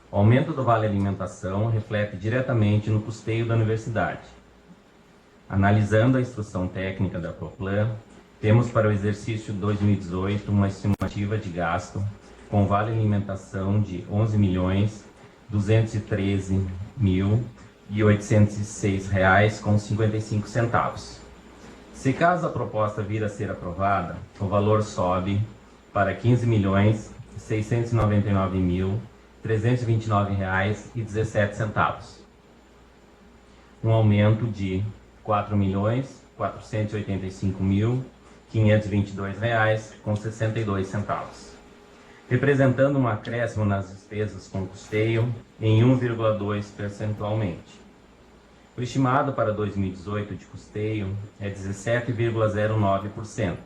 O aumento do vale alimentação reflete diretamente no custeio da universidade. Analisando a instrução técnica da Proplan, temos para o exercício 2018 uma estimativa de gasto com vale alimentação de R$ 11.213.806,55. Se caso a proposta vir a ser aprovada, o valor sobe para R$ 15.699.329,17. um aumento de R$ 4.485.522,62, representando um acréscimo nas despesas com custeio em 1,2 percentualmente. O estimado para 2018 de custeio é 17,09%.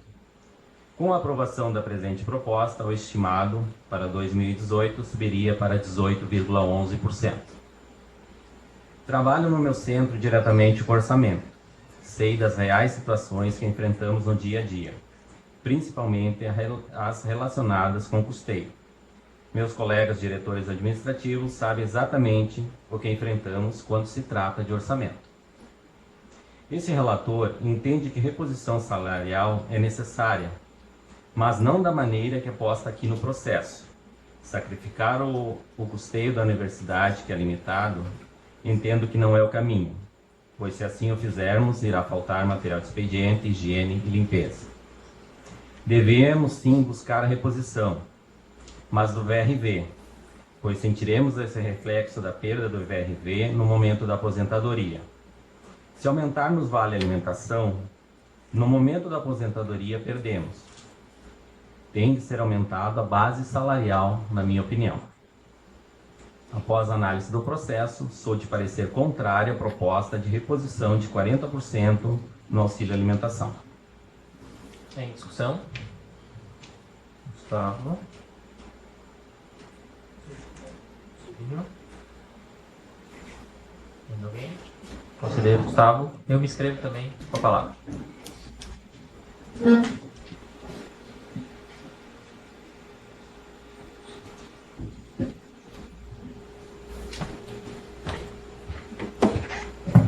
Com a aprovação da presente proposta, o estimado para 2018 subiria para 18,11%. Trabalho no meu centro diretamente com orçamento. Sei das reais situações que enfrentamos no dia a dia, principalmente as relacionadas com custeio. Meus colegas diretores administrativos sabem exatamente o que enfrentamos quando se trata de orçamento. Esse relator entende que reposição salarial é necessária, mas não da maneira que é posta aqui no processo. Sacrificar o custeio da universidade, que é limitado, entendo que não é o caminho, pois se assim o fizermos, irá faltar material de expediente, higiene e limpeza. Devemos sim buscar a reposição, mas do VRV, pois sentiremos esse reflexo da perda do VRV no momento da aposentadoria. Se aumentarmos vale alimentação, no momento da aposentadoria perdemos. Tem de ser aumentada a base salarial, na minha opinião. Após a análise do processo, sou de parecer contrário à proposta de reposição de 40% no auxílio alimentação. Em discussão? Gustavo. Alguém? Conselheiro Gustavo. Eu me inscrevo também com a palavra.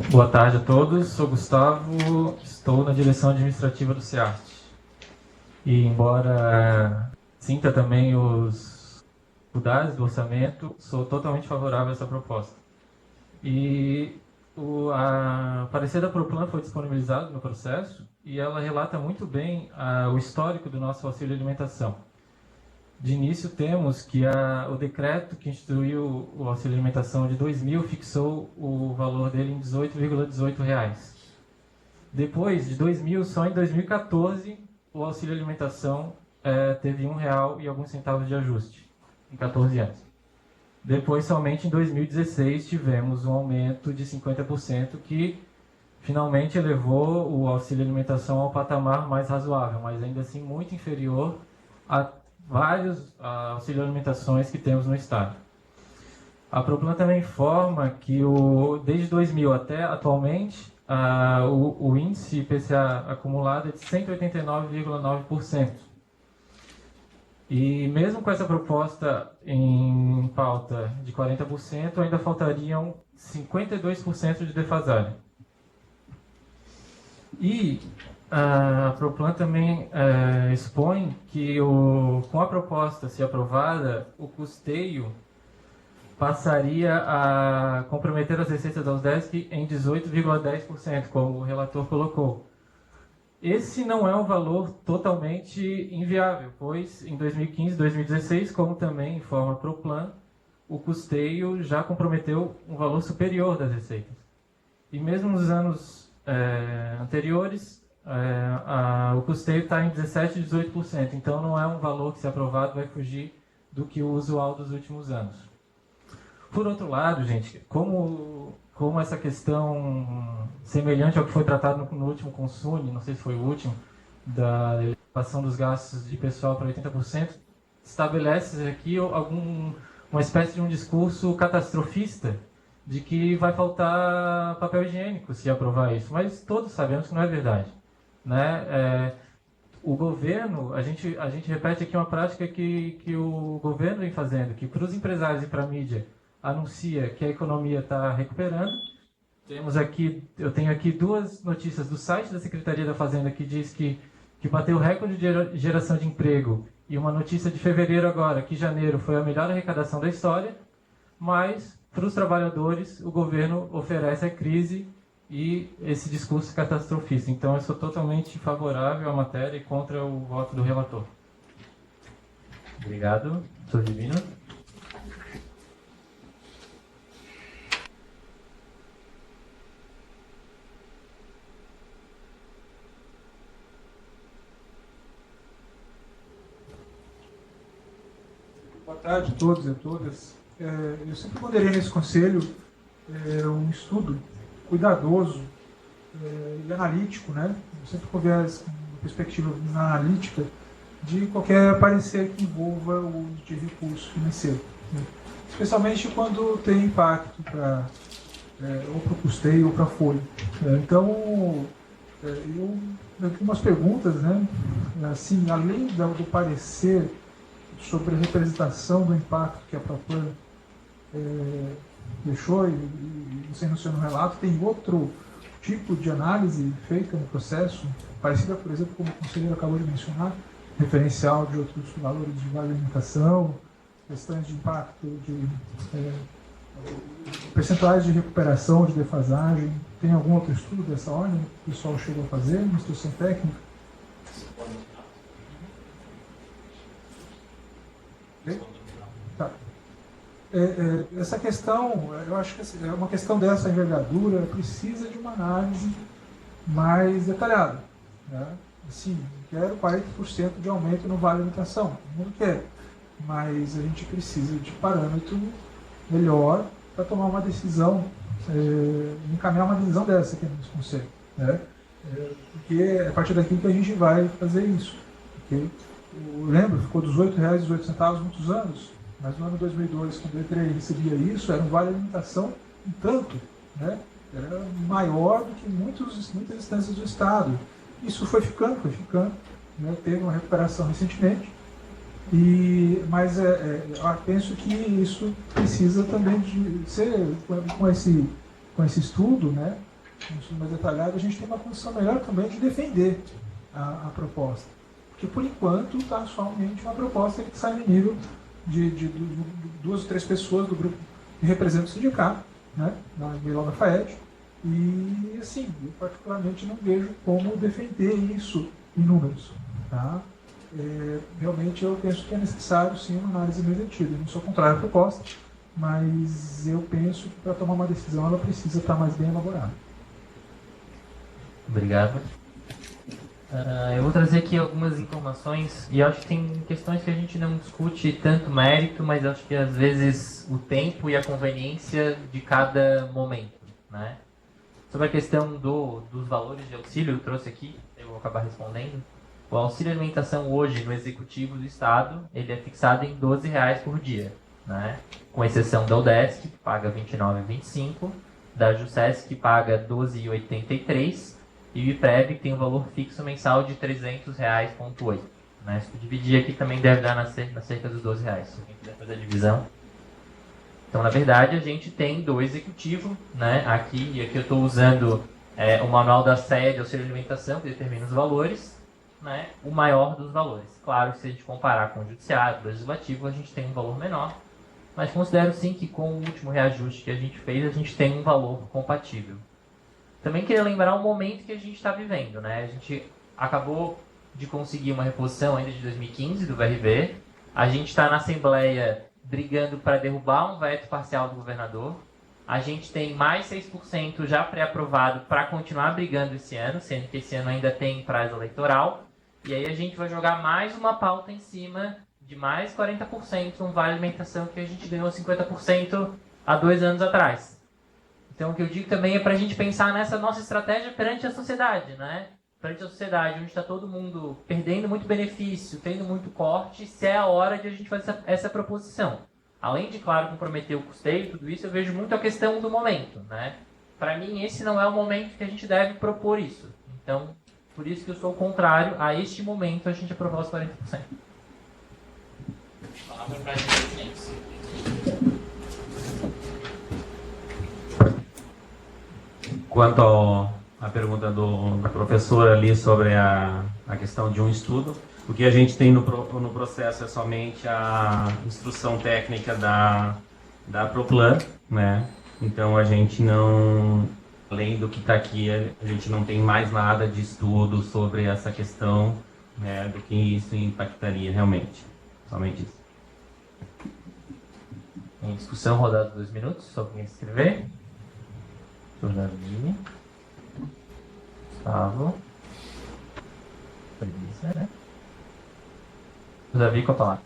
Boa tarde a todos, sou Gustavo, estou na direção administrativa do CEART. E embora sinta também os dificuldades do orçamento, sou totalmente favorável a essa proposta. E o parecer da Proplan foi disponibilizado no processo e ela relata muito bem o histórico do nosso auxílio alimentação. De início temos que o decreto que instituiu o auxílio alimentação de 2000 fixou o valor dele em R$ 18,18. Depois de 2000, só em 2014, o auxílio alimentação teve R$ 1 e alguns centavos de ajuste, em 14 anos. Depois, somente em 2016, tivemos um aumento de 50%, que finalmente elevou o auxílio alimentação ao patamar mais razoável, mas ainda assim muito inferior a vários auxílio alimentações que temos no estado. A Proplan também informa que desde 2000 até atualmente o índice IPCA acumulado é de 189,9%. E mesmo com essa proposta em pauta de 40%, ainda faltariam 52% de defasagem. E a Proplan também expõe que com a proposta, se aprovada, o custeio passaria a comprometer as receitas da UDESC em 18,10%, como o relator colocou. Esse não é um valor totalmente inviável, pois em 2015 e 2016, como também informa a Proplan, o custeio já comprometeu um valor superior das receitas. E mesmo nos anos anteriores, o custeio está em 17% e 18%, então não é um valor que, se aprovado, vai fugir do que o usual dos últimos anos. Por outro lado, gente, como essa questão semelhante ao que foi tratado no último Consune, não sei se foi o último, da elevação dos gastos de pessoal para 80%, estabelece aqui uma espécie de um discurso catastrofista de que vai faltar papel higiênico se aprovar isso, mas todos sabemos que não é verdade, né? O governo, a gente repete aqui uma prática que o governo vem fazendo, que para os empresários e para a mídia anuncia que a economia está recuperando. Eu tenho aqui duas notícias do site da Secretaria da Fazenda que diz que bateu recorde de geração de emprego, e uma notícia de fevereiro agora, que janeiro foi a melhor arrecadação da história, mas para os trabalhadores o governo oferece a crise e esse discurso catastrofista. Então eu sou totalmente favorável à matéria e contra o voto do relator. Obrigado. Sou Divino. Boa tarde a todos e a todas. Eu sempre ponderei nesse conselho um estudo cuidadoso e analítico, né? Eu sempre converso com uma perspectiva analítica de qualquer parecer que envolva o uso de recurso financeiro, né? Especialmente quando tem impacto para ou para o custeio ou para a folha. Então, eu tenho umas perguntas, né? Assim, além do parecer sobre a representação do impacto que a Proplan deixou e você mencionou no relato, tem outro tipo de análise feita no processo, parecida, por exemplo, como o conselheiro acabou de mencionar, referencial de outros valores de vale alimentação, questões de impacto de percentuais de recuperação, de defasagem. Tem algum outro estudo dessa ordem que o pessoal chegou a fazer, uma instrução técnica? Tá. Essa questão, eu acho que é uma questão dessa envergadura, precisa de uma análise mais detalhada, né? Sim, quero 40% de aumento no vale alimentação, não quero, mas a gente precisa de parâmetro melhor para tomar uma decisão, encaminhar uma decisão dessa aqui no Conselho, né? Porque é a partir daqui que a gente vai fazer isso. Porque, eu lembro, ficou R$ 18,18 muitos anos, mas no ano 2002, quando eu entrei e recebia isso, era um vale alimentação um tanto, né? Era maior do que muitas instâncias do Estado. Isso foi ficando, né? Teve uma recuperação recentemente, mas eu penso que isso precisa também de ser, com esse estudo, né? Um estudo mais detalhado, a gente tem uma condição melhor também de defender a proposta. Porque, por enquanto, está somente uma proposta que sai no nível de 2 ou 3 pessoas do grupo que representam o sindicato, né? Na FAED. E, assim, eu particularmente não vejo como defender isso em números, tá? Realmente eu penso que é necessário, sim, uma análise mais detida. Eu não sou contrário à proposta, mas eu penso que para tomar uma decisão ela precisa estar mais bem elaborada. Obrigado. Eu vou trazer aqui algumas informações, e eu acho que tem questões que a gente não discute tanto mérito, mas eu acho que às vezes o tempo e a conveniência de cada momento, né? Sobre a questão dos valores de auxílio, eu trouxe aqui, eu vou acabar respondendo. O auxílio alimentação hoje no Executivo do Estado, ele é fixado em R$ 12 por dia, né? Com exceção da UDESC, que paga R$ 29,25, da JUSESC, que paga R$ 12,83, e o IPREV, que tem um valor fixo mensal de R$ 300,8. Né? Se dividir aqui também deve dar na cerca dos R$ 12, se quem quiser fazer a divisão. Então, na verdade, a gente tem do Executivo, né? Aqui eu estou usando o manual da SEA de auxílio alimentação, que determina os valores, né? O maior dos valores. Claro que se a gente comparar com o Judiciário, o Legislativo, a gente tem um valor menor, mas considero sim que com o último reajuste que a gente fez, a gente tem um valor compatível. Também queria lembrar o momento que a gente está vivendo, né? A gente acabou de conseguir uma reposição ainda de 2015 do VRV, a gente está na Assembleia brigando para derrubar um veto parcial do governador. A gente tem mais 6% já pré-aprovado para continuar brigando esse ano, sendo que esse ano ainda tem prazo eleitoral. E aí a gente vai jogar mais uma pauta em cima de mais 40%, um vale alimentação que a gente ganhou 50% há 2 anos atrás. Então o que eu digo também é para a gente pensar nessa nossa estratégia perante a sociedade, né? Perante a sociedade, onde está todo mundo perdendo muito benefício, tendo muito corte, se é a hora de a gente fazer essa proposição. Além de, claro, comprometer o custeio e tudo isso, eu vejo muito a questão do momento, né? Para mim, esse não é o momento que a gente deve propor isso. Então, por isso que eu sou contrário a este momento a gente aprovar os 40%. Palavra para a gente. Quanto à pergunta do professor ali sobre a questão de um estudo, o que a gente tem no processo é somente a instrução técnica da Proplan, né? Então a gente não, além do que está aqui, a gente não tem mais nada de estudo sobre essa questão, né, do que isso impactaria realmente, somente isso. Em discussão, rodada 2 minutos, só para escrever. Tornadinho. Gustavo. Preguiça, né? Davi com a palavra.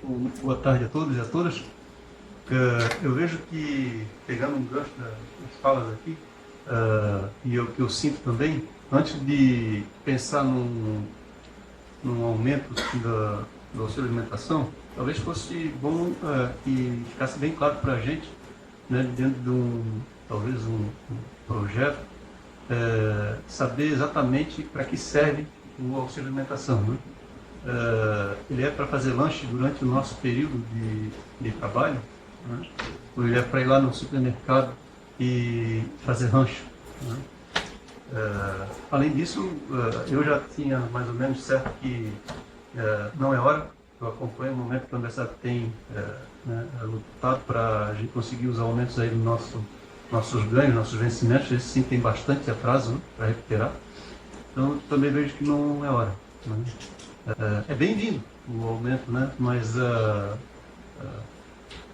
Muito boa tarde a todos e a todas. Eu vejo que, pegando um gancho das falas aqui, e o que eu sinto também, antes de pensar num aumento do auxílio alimentação, talvez fosse bom que ficasse bem claro para a gente, né, dentro de talvez um projeto, saber exatamente para que serve o auxílio alimentação, né? Ele é para fazer lanche durante o nosso período de trabalho, né? Ou ele é para ir lá no supermercado e fazer rancho, né? Além disso, eu já tinha mais ou menos certo que não é hora. Eu acompanho o momento que a universidade tem lutado para a gente conseguir os aumentos aí do nossos ganhos, nossos vencimentos. Eles sim tem bastante atraso, né, para recuperar. Então, também vejo que não é hora, né? É bem-vindo o aumento, né? Mas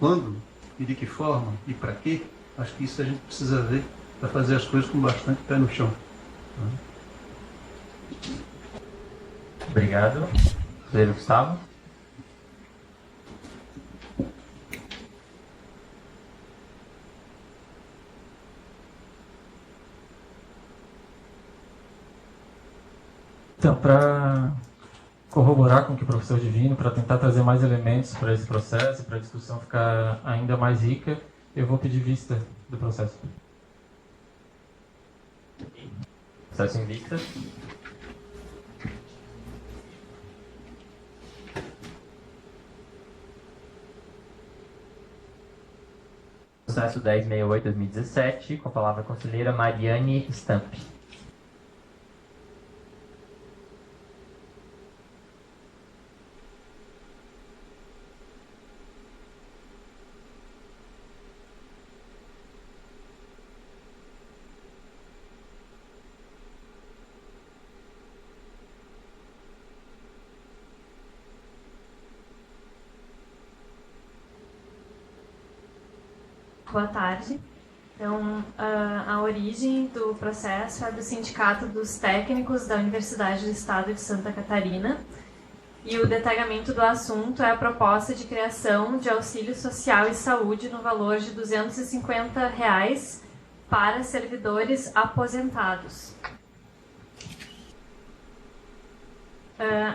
quando e de que forma e para quê, acho que isso a gente precisa ver para fazer as coisas com bastante pé no chão, né? Obrigado. Conselheiro Gustavo. Então, para corroborar com o que o professor Divino, para tentar trazer mais elementos para esse processo, para a discussão ficar ainda mais rica, eu vou pedir vista do processo. Processo em vista. Processo 1068-2017, com a palavra a conselheira Mariane Stamp. Boa tarde. Então, a origem do processo é do Sindicato dos Técnicos da Universidade do Estado de Santa Catarina, e o detalhamento do assunto é a proposta de criação de auxílio social e saúde no valor de R$ 250 para servidores aposentados.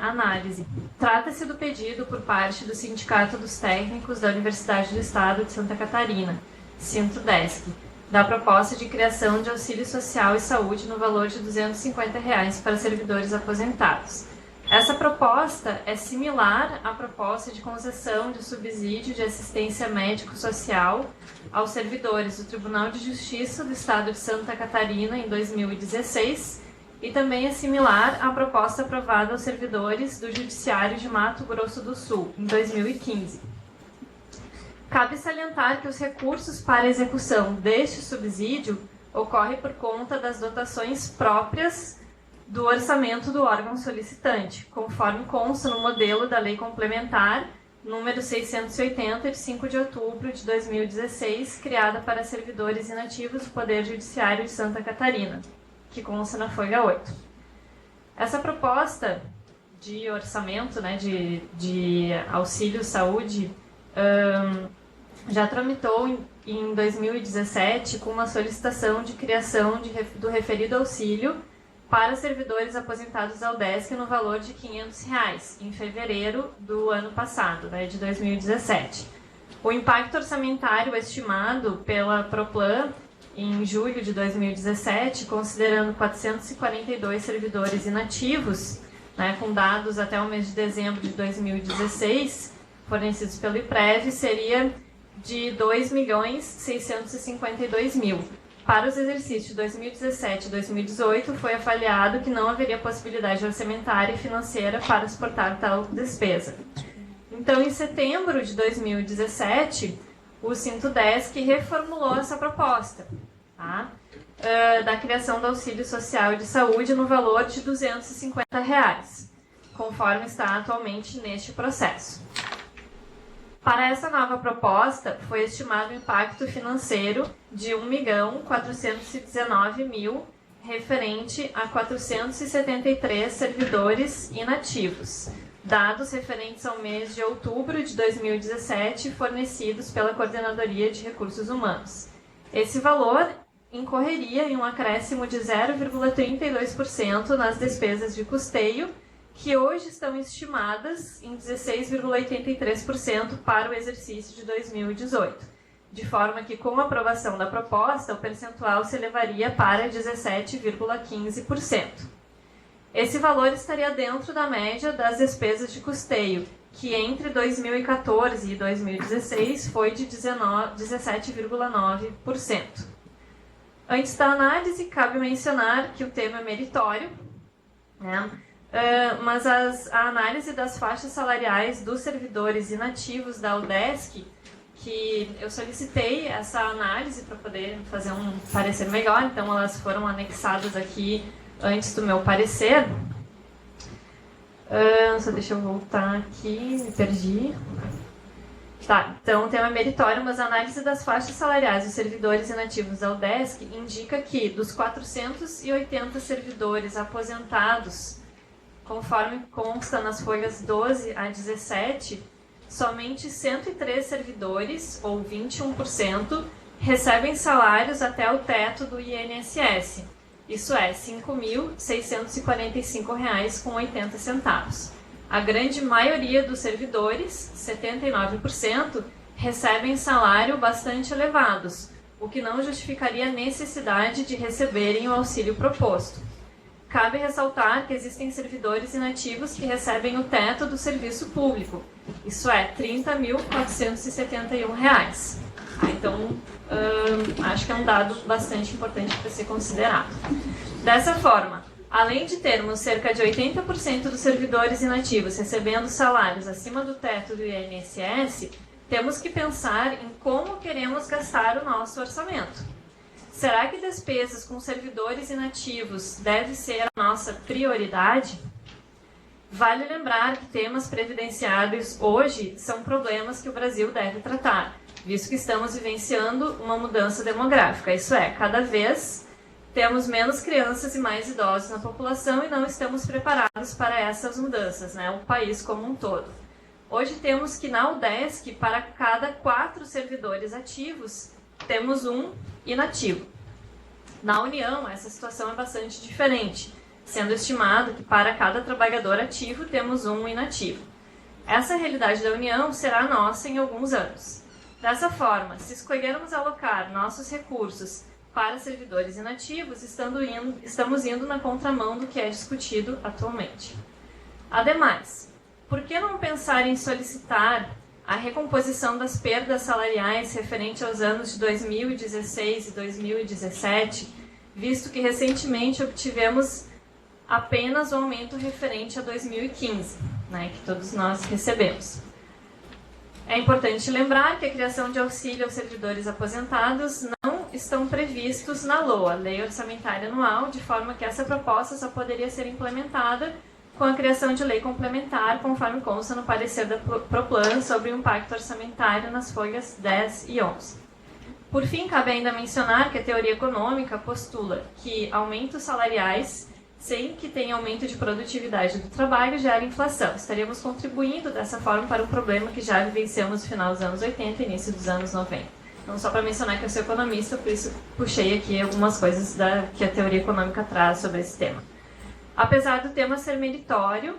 Análise. Trata-se do pedido por parte do Sindicato dos Técnicos da Universidade do Estado de Santa Catarina, Sintudesc, da proposta de criação de auxílio social e saúde no valor de R$ 250 para servidores aposentados. Essa proposta é similar à proposta de concessão de subsídio de assistência médico-social aos servidores do Tribunal de Justiça do Estado de Santa Catarina em 2016 e também é similar à proposta aprovada aos servidores do Judiciário de Mato Grosso do Sul em 2015. Cabe salientar que os recursos para a execução deste subsídio ocorrem por conta das dotações próprias do orçamento do órgão solicitante, conforme consta no modelo da Lei Complementar número 680, de 5 de outubro de 2016, criada para servidores inativos do Poder Judiciário de Santa Catarina, que consta na folha 8. Essa proposta de orçamento, né, de auxílio saúde, já tramitou em 2017 com uma solicitação de criação do referido auxílio para servidores aposentados da UDESC no valor de R$ 500, em fevereiro do ano passado, né, de 2017. O impacto orçamentário estimado pela Proplan em julho de 2017, considerando 442 servidores inativos, né, com dados até o mês de dezembro de 2016, fornecidos pelo IPREV, seria de R$ 2.652.000. Para os exercícios de 2017 e 2018, foi avaliado que não haveria possibilidade orçamentária e financeira para suportar tal despesa. Então, em setembro de 2017, o Sintudesc reformulou essa proposta, tá? Da criação do auxílio social e de saúde no valor de R$ 250, conforme está atualmente neste processo. Para essa nova proposta, foi estimado o impacto financeiro de R$ 1.419.000, referente a 473 servidores inativos, dados referentes ao mês de outubro de 2017 fornecidos pela Coordenadoria de Recursos Humanos. Esse valor incorreria em um acréscimo de 0,32% nas despesas de custeio, que hoje estão estimadas em 16,83% para o exercício de 2018, de forma que, com a aprovação da proposta, o percentual se elevaria para 17,15%. Esse valor estaria dentro da média das despesas de custeio, que entre 2014 e 2016 foi de 17,9%. Antes da análise, cabe mencionar que o tema é meritório, né? Mas a análise das faixas salariais dos servidores inativos da UDESC, que eu solicitei essa análise para poder fazer um parecer melhor, então elas foram anexadas aqui antes do meu parecer. Só deixa eu voltar aqui, me perdi. Tá, então o tema é meritório, mas a análise das faixas salariais dos servidores inativos da UDESC indica que dos 480 servidores aposentados, conforme consta nas folhas 12 a 17, somente 103 servidores, ou 21%, recebem salários até o teto do INSS. Isso é, R$ 5.645,80. A grande maioria dos servidores, 79%, recebem salário bastante elevados, o que não justificaria a necessidade de receberem o auxílio proposto. Cabe ressaltar que existem servidores inativos que recebem o teto do serviço público, isso é, R$ 30.471. Então, acho que é um dado bastante importante para ser considerado. Dessa forma, além de termos cerca de 80% dos servidores inativos recebendo salários acima do teto do INSS, temos que pensar em como queremos gastar o nosso orçamento. Será que despesas com servidores inativos deve ser a nossa prioridade? Vale lembrar que temas previdenciários hoje são problemas que o Brasil deve tratar, visto que estamos vivenciando uma mudança demográfica, isso é, cada vez temos menos crianças e mais idosos na população e não estamos preparados para essas mudanças, né? O país como um todo. Hoje temos que na UDESC, para cada 4 servidores ativos, temos um inativo. Na União, essa situação é bastante diferente, sendo estimado que para cada trabalhador ativo temos um inativo. Essa realidade da União será nossa em alguns anos. Dessa forma, se escolhermos alocar nossos recursos para servidores inativos, estamos indo na contramão do que é discutido atualmente. Ademais, por que não pensar em solicitar a recomposição das perdas salariais referente aos anos de 2016 e 2017, visto que recentemente obtivemos apenas o aumento referente a 2015, né, que todos nós recebemos. É importante lembrar que a criação de auxílio aos servidores aposentados não estão previstos na LOA, Lei Orçamentária Anual, de forma que essa proposta só poderia ser implementada com a criação de lei complementar, conforme consta no parecer da Proplan sobre o impacto orçamentário nas folhas 10 e 11. Por fim, cabe ainda mencionar que a teoria econômica postula que aumentos salariais, sem que tenha aumento de produtividade do trabalho, gera inflação. Estaríamos contribuindo dessa forma para um problema que já vivenciamos no final dos anos 80 e início dos anos 90. Então, só para mencionar que eu sou economista, por isso puxei aqui algumas coisas que a teoria econômica traz sobre esse tema. Apesar do tema ser meritório,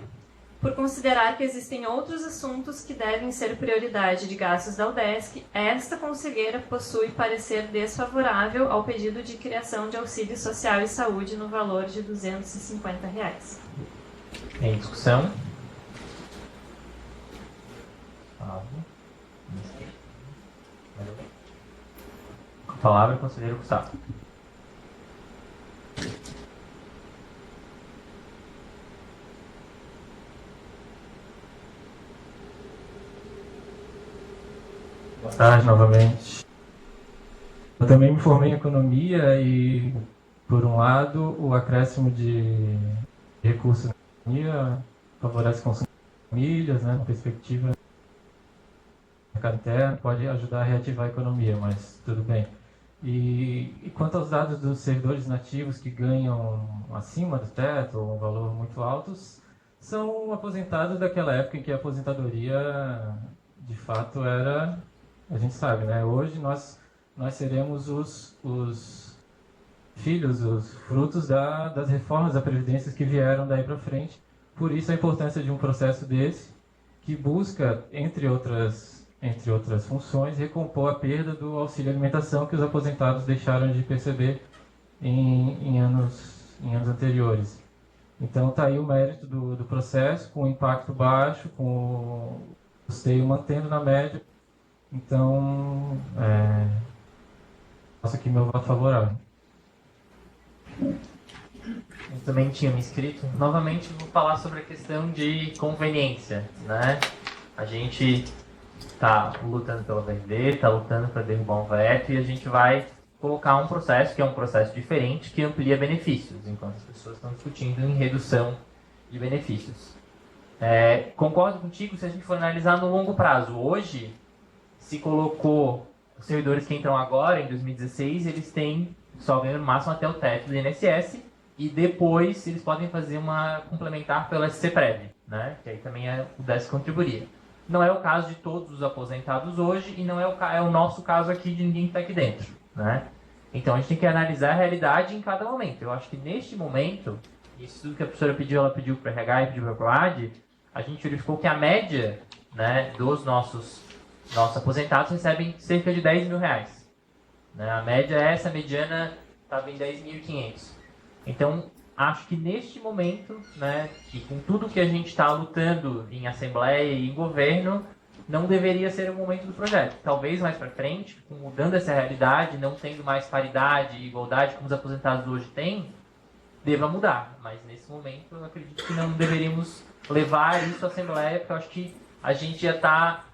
por considerar que existem outros assuntos que devem ser prioridade de gastos da UDESC, esta conselheira possui parecer desfavorável ao pedido de criação de auxílio social e saúde no valor de R$ 250. Em discussão? Com a palavra, conselheiro Gustavo. Boa tarde novamente. Eu também me formei em economia e, por um lado, o acréscimo de recursos na economia favorece o consumo de famílias, né, na perspectiva do mercado interno, pode ajudar a reativar a economia, mas tudo bem. E quanto aos dados dos servidores nativos que ganham acima do teto, ou um valor muito altos, são aposentados daquela época em que a aposentadoria, de fato, era, a gente sabe, né? Hoje nós seremos os filhos, os frutos das reformas da Previdência que vieram daí para frente. Por isso a importância de um processo desse, que busca, entre outras funções, recompor a perda do auxílio alimentação que os aposentados deixaram de perceber em anos anteriores. Então está aí o mérito do processo, com impacto baixo, com o custeio mantendo na média. Então, faço aqui meu voto favorável. Eu também tinha me inscrito. Novamente vou falar sobre a questão de conveniência, né? A gente está lutando pela VND, está lutando para derrubar um veto e a gente vai colocar um processo que é um processo diferente que amplia benefícios, enquanto as pessoas estão discutindo em redução de benefícios. Concordo contigo se a gente for analisar no longo prazo. Hoje, se colocou os servidores que entram agora, em 2016, eles têm só ganho no máximo até o teto do INSS e depois eles podem fazer uma complementar pelo SCPREV, né? Que aí também o DES contribuiria. Não é o caso de todos os aposentados hoje e não é o nosso caso aqui de ninguém que está aqui dentro, né? Então a gente tem que analisar a realidade em cada momento. Eu acho que neste momento, isso tudo que a professora pediu, ela pediu para o RH e pediu para a PROAD, a gente verificou que a média, né, dos nossos aposentados recebem cerca de 10 mil reais. Né? A média é essa, a mediana estava em 10.500. Então, acho que neste momento, né, que com tudo que a gente está lutando em Assembleia e em governo, não deveria ser o momento do projeto. Talvez mais para frente, mudando essa realidade, não tendo mais paridade e igualdade como os aposentados hoje têm, deva mudar. Mas nesse momento, eu acredito que não deveríamos levar isso à Assembleia, porque eu acho que a gente já está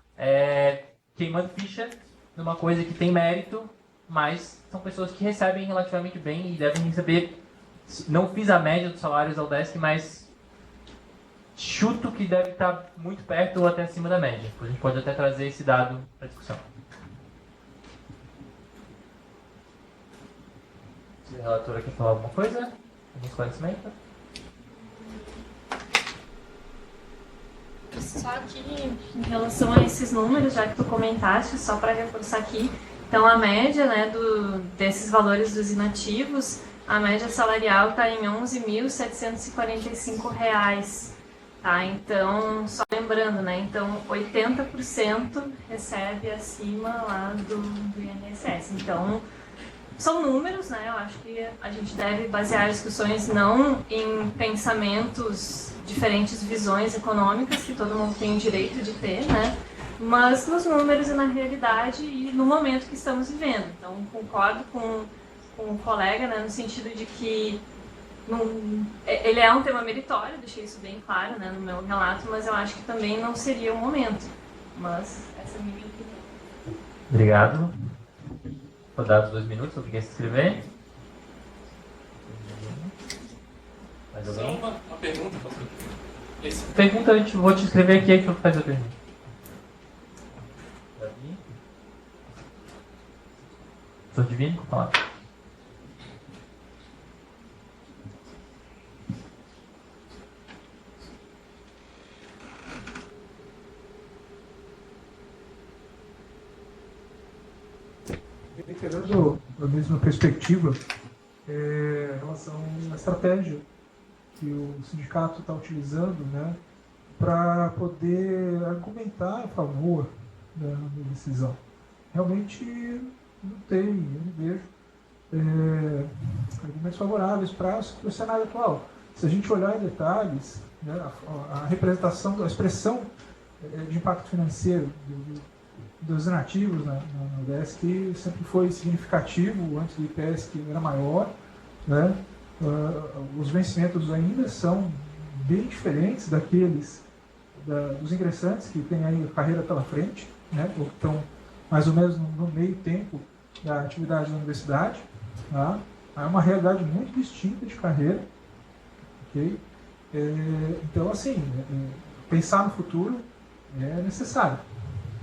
queimando ficha numa coisa que tem mérito, mas são pessoas que recebem relativamente bem e devem receber. Não fiz a média dos salários ao DESC, mas chuto que deve estar muito perto ou até acima da média. A gente pode até trazer esse dado para discussão. Se a relatora quer falar alguma coisa, algum esclarecimento? Só aqui, em relação a esses números, já que tu comentaste, só para reforçar aqui, então a média, né, desses valores dos inativos, a média salarial está em R$ 11.745, tá? Então, só lembrando, né, então 80% recebe acima lá do INSS. Então, são números, né, eu acho que a gente deve basear discussões não em pensamentos, diferentes visões econômicas, que todo mundo tem o direito de ter, né, mas nos números e na realidade e no momento que estamos vivendo. Então, concordo com o colega, né, no sentido de que ele é um tema meritório, deixei isso bem claro, né, no meu relato, mas eu acho que também não seria o momento. Mas essa é a minha opinião. Obrigado. Vou dar os 2 minutos para quem se inscrever. Mais alguém? Só uma pergunta, professor. Pergunta, vou te escrever aqui, aí tu faz a pergunta. Davi? Professor Divino, fala. Reiterando a mesma perspectiva, em relação à estratégia que o sindicato está utilizando, né, para poder argumentar a favor da decisão. Realmente não tem, eu não vejo argumentos favoráveis para o cenário atual. Se a gente olhar em detalhes, né, a representação, a expressão de impacto financeiro dos inativos na UDESC sempre foi significativo, antes do IPS que era maior, né? Os vencimentos ainda são bem diferentes daqueles dos ingressantes que têm aí a carreira pela frente, né? Ou que estão mais ou menos no meio tempo da atividade da universidade, tá? É uma realidade muito distinta de carreira, ok? Então, assim, pensar no futuro é necessário,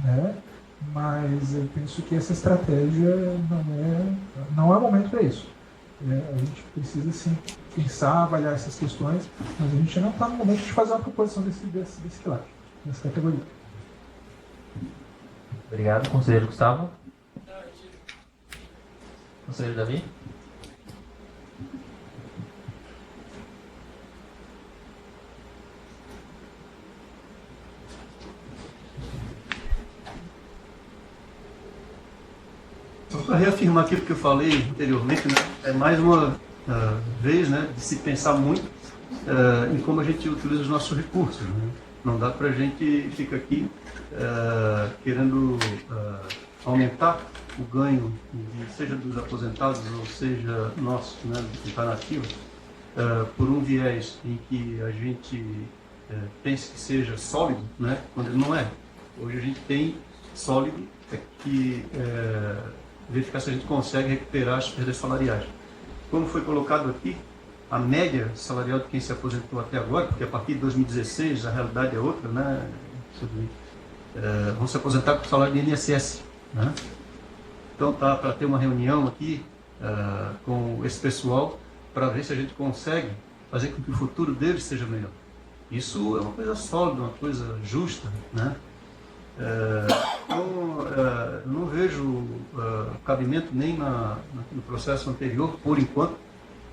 né? Mas eu penso que essa estratégia não é momento para isso. A gente precisa, sim, pensar, avaliar essas questões, mas a gente não está no momento de fazer uma proposição desse pilar, dessa categoria. Obrigado. Conselheiro Gustavo. Conselheiro Davi. Só para reafirmar aquilo que eu falei anteriormente, né, é mais uma vez, né, de se pensar muito em como a gente utiliza os nossos recursos. Né? Não dá para a gente ficar aqui querendo aumentar o ganho, seja dos aposentados ou seja nosso, né, que está nativo, por um viés em que a gente pense que seja sólido, né, quando ele não é. Hoje a gente tem sólido que verificar se a gente consegue recuperar as perdas salariais. Como foi colocado aqui, a média salarial de quem se aposentou até agora, porque a partir de 2016 a realidade é outra, né? Vão se aposentar com o salário de INSS. Né? Então tá para ter uma reunião aqui com esse pessoal para ver se a gente consegue fazer com que o futuro deles seja melhor. Isso é uma coisa sólida, uma coisa justa, né? Não vejo cabimento nem no processo anterior, por enquanto,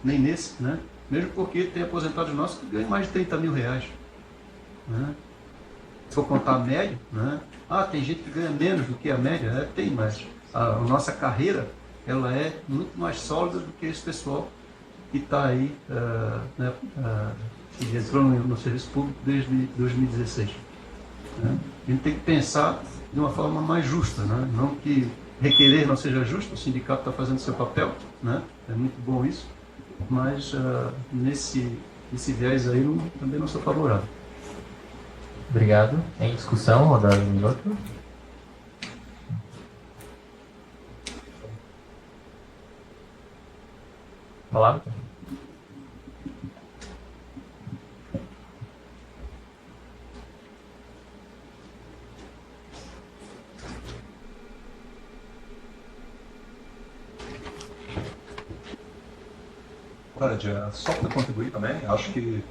nem nesse, né? Mesmo porque tem aposentados nossos que ganham mais de 30 mil reais. Né? Se for contar a média, né? Tem gente que ganha menos do que a média, tem, mas a nossa carreira ela é muito mais sólida do que esse pessoal que está aí, que entrou no serviço público desde 2016. Né? A gente tem que pensar de uma forma mais justa, né? Não que requerer não seja justo, o sindicato está fazendo seu papel, né? É muito bom isso, mas nesse viés aí também não sou favorável. Obrigado. Em discussão, rodada um minuto. Palavra? Só para contribuir também, acho que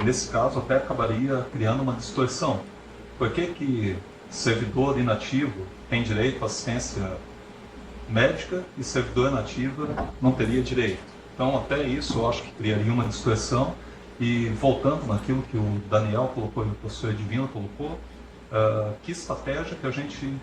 nesse caso até acabaria criando uma distorção. Por que servidor inativo tem direito à assistência médica e servidor inativo não teria direito? Então até isso eu acho que criaria uma distorção. E voltando naquilo que o Daniel colocou e o professor Edivino colocou, que estratégia que a gente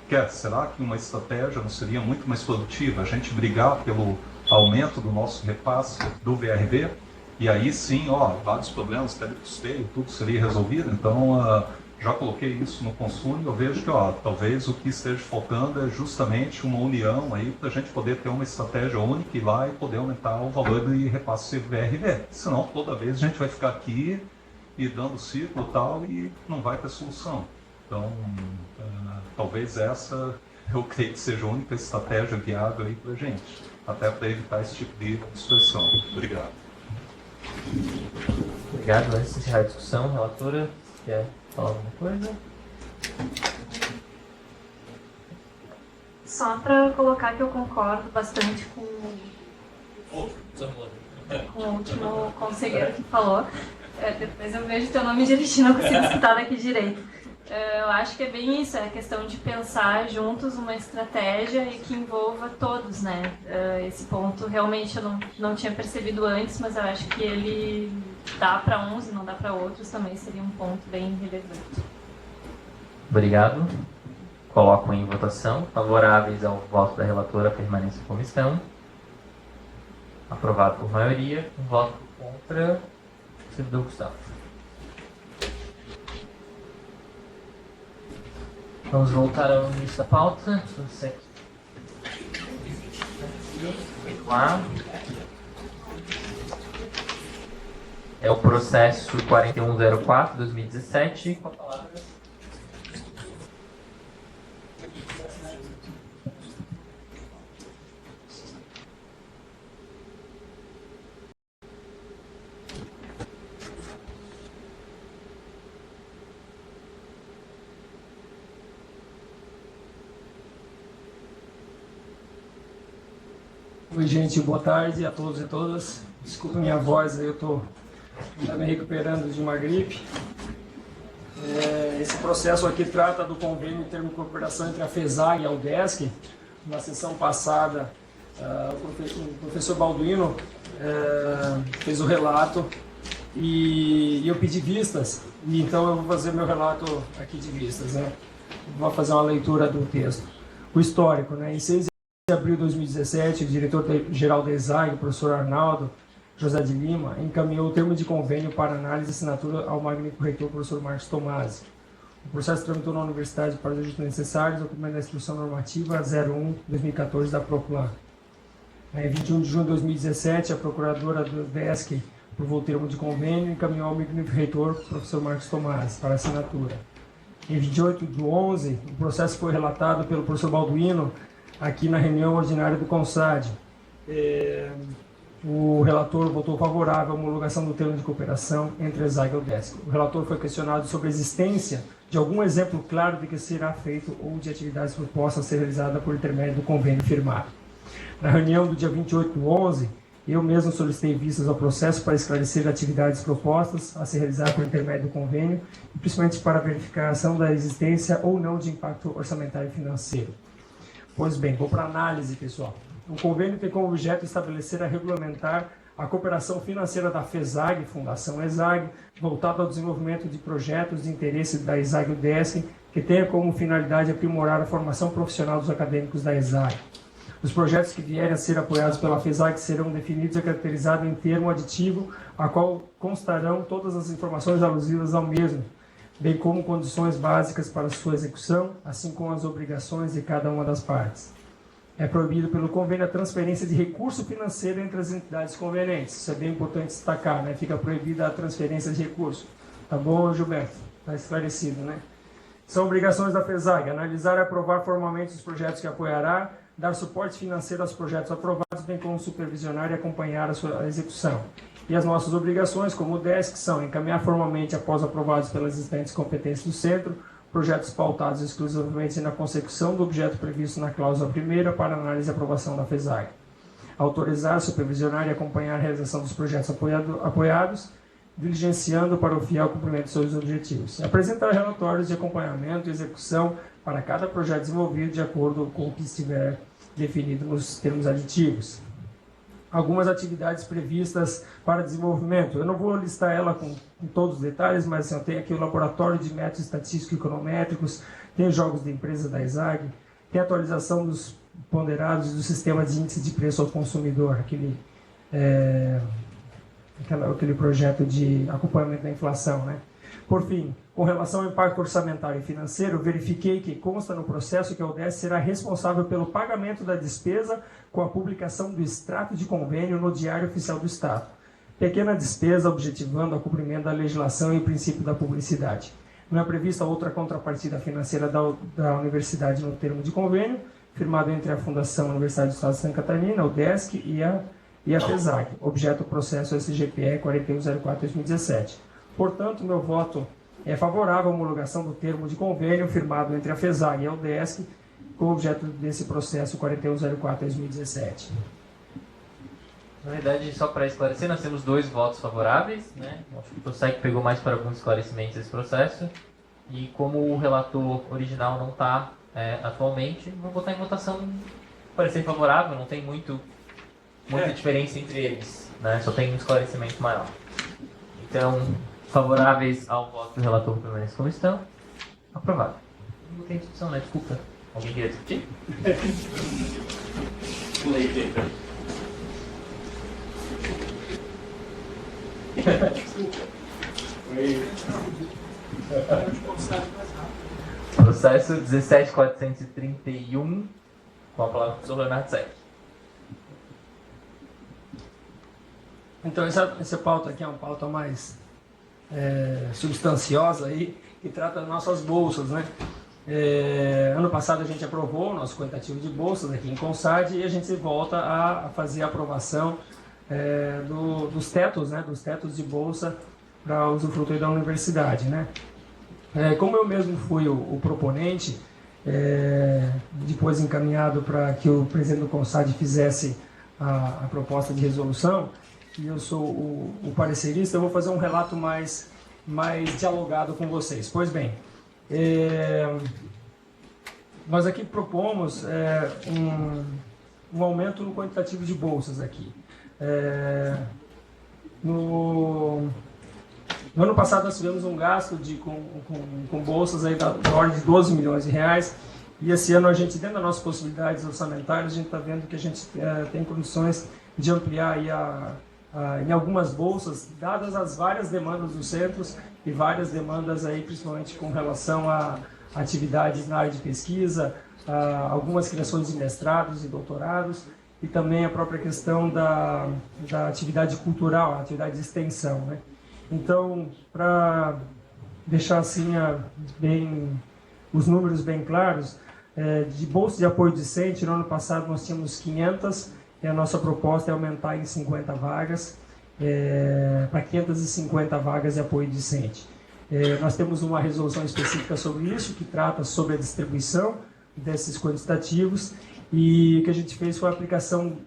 quer? Será que uma estratégia não seria muito mais produtiva? A gente brigar pelo aumento do nosso repasse do VRV, e aí sim, vários problemas, telecusteio, tudo seria resolvido. Então, já coloquei isso no consumo e eu vejo que, talvez o que esteja faltando é justamente uma união aí para a gente poder ter uma estratégia única e ir lá e poder aumentar o valor do repasse do VRV. Senão, toda vez a gente vai ficar aqui e dando ciclo e tal e não vai ter solução. Então, talvez essa, eu creio que seja a única estratégia viável aí para a gente, até para evitar esse tipo de distorção. Obrigado. Obrigado. Antes de encerrar a discussão, relatora, quer falar alguma coisa? Só para colocar que eu concordo bastante com o último conselheiro que falou. Depois eu vejo teu nome direitinho, não consigo escutar daqui direito. Eu acho que é bem isso, é a questão de pensar juntos uma estratégia e que envolva todos, né? Esse ponto realmente eu não tinha percebido antes, mas eu acho que ele dá para uns e não dá para outros, também seria um ponto bem relevante. Obrigado. Coloco em votação. Favoráveis ao voto da relatora, permanência em comissão. Aprovado por maioria. Um voto contra o servidor Gustavo. Vamos voltar ao início da pauta. Lá. É o processo 4104/2017. Com a palavra. Oi, gente, boa tarde a todos e todas. Desculpa minha voz, eu estou me recuperando de uma gripe. Esse processo aqui trata do convênio de termo de cooperação entre a FESAG e a UDESC. Na sessão passada, o professor Balduino fez o relato e eu pedi vistas, e então eu vou fazer meu relato aqui de vistas, né? Vou fazer uma leitura do texto. O histórico, né? Em 6 de abril de 2017, o diretor-geral da ESAG, o professor Arnaldo José de Lima, encaminhou o termo de convênio para análise e assinatura ao magnífico reitor, professor Marcos Tomasi. O processo tramitou na Universidade para os ajustes necessários, documento da Instrução Normativa 01/2014 da Proplan. Em 21 de junho de 2017, a procuradora do DESC aprovou o termo de convênio e encaminhou ao magnífico reitor, professor Marcos Tomasi, para assinatura. Em 28 de 11, o processo foi relatado pelo professor Balduino aqui na reunião ordinária do CONSAD. O relator votou favorável à homologação do termo de cooperação entre a ESAG e a UDESC. O relator foi questionado sobre a existência de algum exemplo claro de que será feito ou de atividades propostas a ser realizada por intermédio do convênio firmado. Na reunião do dia 28 de 11, eu mesmo solicitei vistas ao processo para esclarecer atividades propostas a ser realizadas por intermédio do convênio e principalmente para a verificação da existência ou não de impacto orçamentário e financeiro. Pois bem, vou para a análise, pessoal. O convênio tem como objeto estabelecer a regulamentar a cooperação financeira da FESAG, Fundação ESAG, voltada ao desenvolvimento de projetos de interesse da ESAG e UDESC, que tenha como finalidade aprimorar a formação profissional dos acadêmicos da ESAG. Os projetos que vierem a ser apoiados pela FESAG serão definidos e caracterizados em termo aditivo, a qual constarão todas as informações alusivas ao mesmo, bem como condições básicas para sua execução, assim como as obrigações de cada uma das partes. É proibido pelo convênio a transferência de recurso financeiro entre as entidades convenientes. Isso é bem importante destacar, né? Fica proibida a transferência de recurso. Tá bom, Gilberto? Está esclarecido, né? São obrigações da FESAG: analisar e aprovar formalmente os projetos que apoiará, dar suporte financeiro aos projetos aprovados, bem como supervisionar e acompanhar a sua execução. E as nossas obrigações, como o DESC, são encaminhar formalmente, após aprovados pelas existentes competências do Centro, projetos pautados exclusivamente na consecução do objeto previsto na cláusula primeira para análise e aprovação da FESAG. Autorizar, supervisionar e acompanhar a realização dos projetos apoiados, diligenciando para o fiel cumprimento de seus objetivos. Apresentar relatórios de acompanhamento e execução para cada projeto desenvolvido de acordo com o que estiver definido nos termos aditivos. Algumas atividades previstas para desenvolvimento. Eu não vou listar ela com todos os detalhes, mas eu tenho aqui o laboratório de métodos estatísticos e econométricos, tem jogos de empresa da ESAG, tem atualização dos ponderados do sistema de índice de preço ao consumidor, aquele projeto de acompanhamento da inflação, né? Por fim, com relação ao impacto orçamentário e financeiro, verifiquei que consta no processo que a UDESC será responsável pelo pagamento da despesa com a publicação do extrato de convênio no Diário Oficial do Estado. Pequena despesa objetivando o cumprimento da legislação e o princípio da publicidade. Não é prevista outra contrapartida financeira da universidade no termo de convênio, firmado entre a Fundação Universidade do Estado de Santa Catarina, a UDESC e a FESAG. Objeto do processo SGPE 4104/2017. Portanto, meu voto é favorável à homologação do termo de convênio firmado entre a FESAG e a UDESC, com objeto desse processo 4104/2017. Na verdade, só para esclarecer, nós temos 2 votos favoráveis, né? Acho que o PROSEC pegou mais para alguns esclarecimentos desse processo. E como o relator original não está atualmente, vou botar em votação parecer favorável, não tem muita diferença entre eles, né? Só tem um esclarecimento maior. Então, favoráveis ao voto do relator permanece como estão. Aprovado. Não tem discussão, né? Desculpa. Alguém queria discutir? Processo 17.431, com a palavra do professor Leonardo Sec. Então, essa pauta aqui é uma pauta mais substanciosa aí, que trata das nossas bolsas, né? Ano passado a gente aprovou o nosso quantitativo de bolsas aqui em CONSAD e a gente volta a fazer a aprovação dos tetos, né? Dos tetos de bolsa para usufruir da universidade, né? Como eu mesmo fui o proponente, depois encaminhado para que o presidente do CONSAD fizesse a proposta de resolução, e eu sou o parecerista, eu vou fazer um relato mais dialogado com vocês. Pois bem, nós aqui propomos um aumento no quantitativo de bolsas aqui. No ano passado nós tivemos um gasto com bolsas aí da ordem de 12 milhões de reais, e esse ano a gente, dentro das nossas possibilidades orçamentárias, a gente está vendo que a gente tem condições de ampliar aí em algumas bolsas, dadas as várias demandas dos centros e várias demandas aí, principalmente com relação a atividades na área de pesquisa, algumas criações de mestrados e doutorados, e também a própria questão da atividade cultural, a atividade de extensão, né? Então, para deixar assim os números bem claros, de bolsa de apoio discente, no ano passado nós tínhamos 500, e a nossa proposta é aumentar em 50 vagas, para 550 vagas de apoio discente. Nós temos uma resolução específica sobre isso, que trata sobre a distribuição desses quantitativos, e o que a gente fez foi a aplicação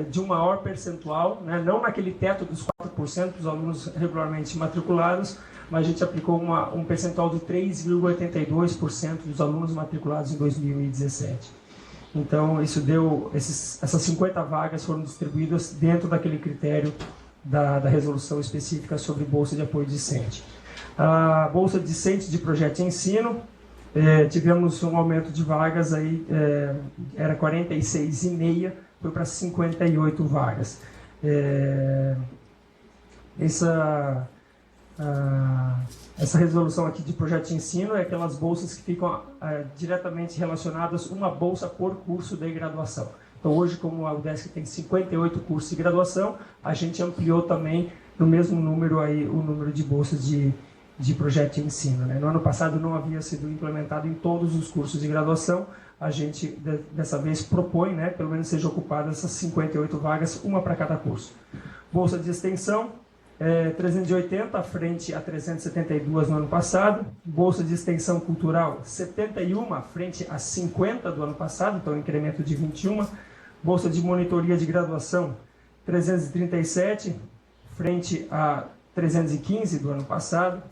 de um maior percentual, né, não naquele teto dos 4% dos alunos regularmente matriculados, mas a gente aplicou um percentual de 3,82% dos alunos matriculados em 2017. Então, isso deu, essas 50 vagas foram distribuídas dentro daquele critério da resolução específica sobre bolsa de apoio discente. A bolsa discente de projeto de ensino, tivemos um aumento de vagas, aí, era 46,5, foi para 58 vagas. Essa resolução aqui de projeto de ensino é aquelas bolsas que ficam diretamente relacionadas, uma bolsa por curso de graduação. Então hoje, como a UDESC tem 58 cursos de graduação, a gente ampliou também no mesmo número aí, o número de bolsas de projeto de ensino, né? No ano passado não havia sido implementado em todos os cursos de graduação, a gente dessa vez propõe, né, pelo menos seja ocupada essas 58 vagas, uma para cada curso. Bolsa de extensão, 380 frente a 372 no ano passado. Bolsa de extensão cultural, 71 frente a 50 do ano passado, então um incremento de 21. Bolsa de monitoria de graduação, 337 frente a 315 do ano passado.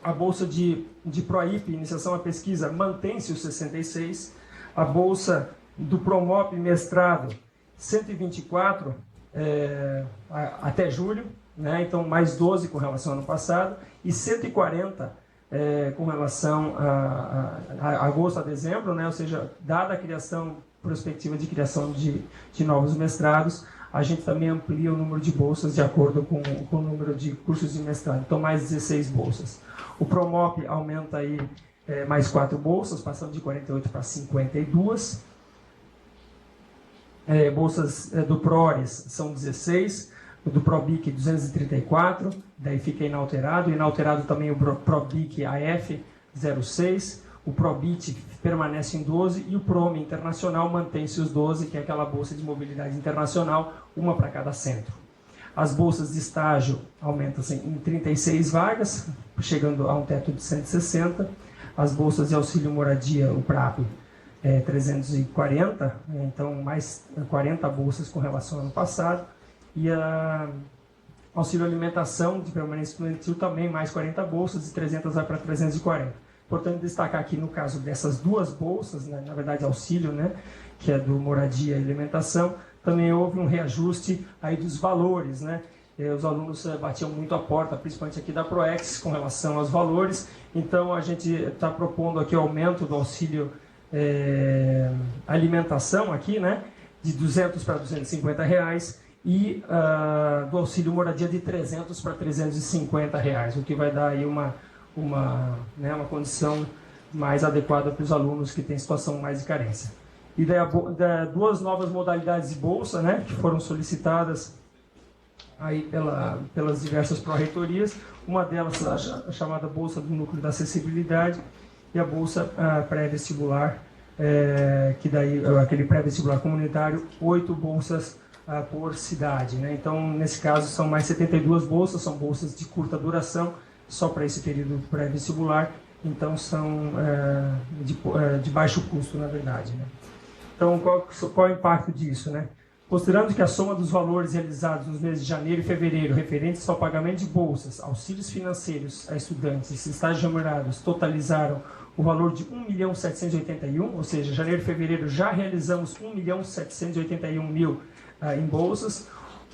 A bolsa de PROIP, iniciação à pesquisa, mantém-se os 66. A bolsa do PROMOP mestrado, 124 até julho, né? Então mais 12 com relação ao ano passado, e 140 com relação a agosto a dezembro, né? Ou seja, dada a perspectiva de criação de novos mestrados, a gente também amplia o número de bolsas de acordo com o número de cursos de mestrado, então mais 16 bolsas. O PROMOP aumenta aí mais 4 bolsas, passando de 48 para 52. Bolsas do PROERES são 16, o do PROBIC 234, daí fica inalterado. Inalterado também o PROBIC AF 06, o PROBIT permanece em 12 e o PROME Internacional mantém-se os 12, que é aquela bolsa de mobilidade internacional, uma para cada centro. As bolsas de estágio aumentam-se em 36 vagas, chegando a um teto de 160. As bolsas de auxílio moradia, o PRAP, 340, então mais 40 bolsas com relação ao ano passado. E a auxílio alimentação de permanência estudantil também mais 40 bolsas, de 300 vai para 340. Importante destacar aqui no caso dessas duas bolsas, né, na verdade auxílio, né, que é do moradia e alimentação, também houve um reajuste aí dos valores, né? Os alunos batiam muito a porta, principalmente aqui da PROEX, com relação aos valores. Então a gente está propondo aqui o aumento do auxílio alimentação aqui, né, de 200 para 250 reais, e do auxílio moradia de 300 para 350 reais, o que vai dar aí uma condição mais adequada para os alunos que têm situação mais de carência. E daí duas novas modalidades de bolsa, né, que foram solicitadas aí pelas diversas pró-reitorias. Uma delas a chamada Bolsa do Núcleo da Acessibilidade e a Bolsa pré-vestibular, que daí aquele pré-vestibular comunitário, 8 bolsas por cidade, né? Então, nesse caso, são mais 72 bolsas, são bolsas de curta duração, só para esse período pré-vestibular, então são de baixo custo, na verdade, né? Então, qual é o impacto disso, né? Considerando que a soma dos valores realizados nos meses de janeiro e fevereiro, referentes ao pagamento de bolsas, auxílios financeiros a estudantes e estágios remunerados, totalizaram o valor de 1.781.000, ou seja, janeiro e fevereiro já realizamos 1.781.000 em bolsas,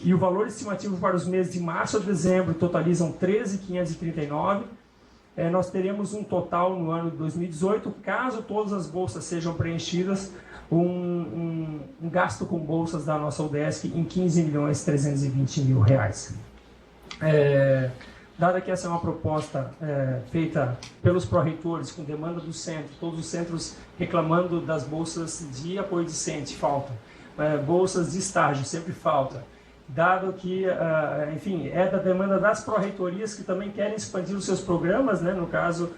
e o valor estimativo para os meses de março a dezembro totalizam 13.539. Nós teremos um total no ano de 2018, caso todas as bolsas sejam preenchidas, um gasto com bolsas da nossa UDESC em R$15.320.000. Dada que essa é uma proposta feita pelos pró-reitores, com demanda do centro, todos os centros reclamando das bolsas de apoio discente, faltam. Bolsas de estágio, sempre falta. Dado que, enfim, é da demanda das pró-reitorias que também querem expandir os seus programas, né, no caso,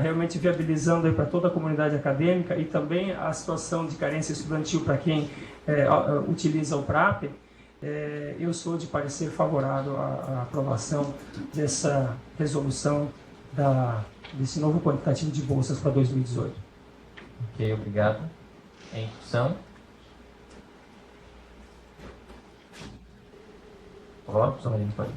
realmente viabilizando para toda a comunidade acadêmica, e também a situação de carência estudantil para quem utiliza o PRAP, eu sou de parecer favorável à aprovação dessa resolução desse novo quantitativo de bolsas para 2018. Ok, obrigado. Em discussão? Olá, professor Marino, pode.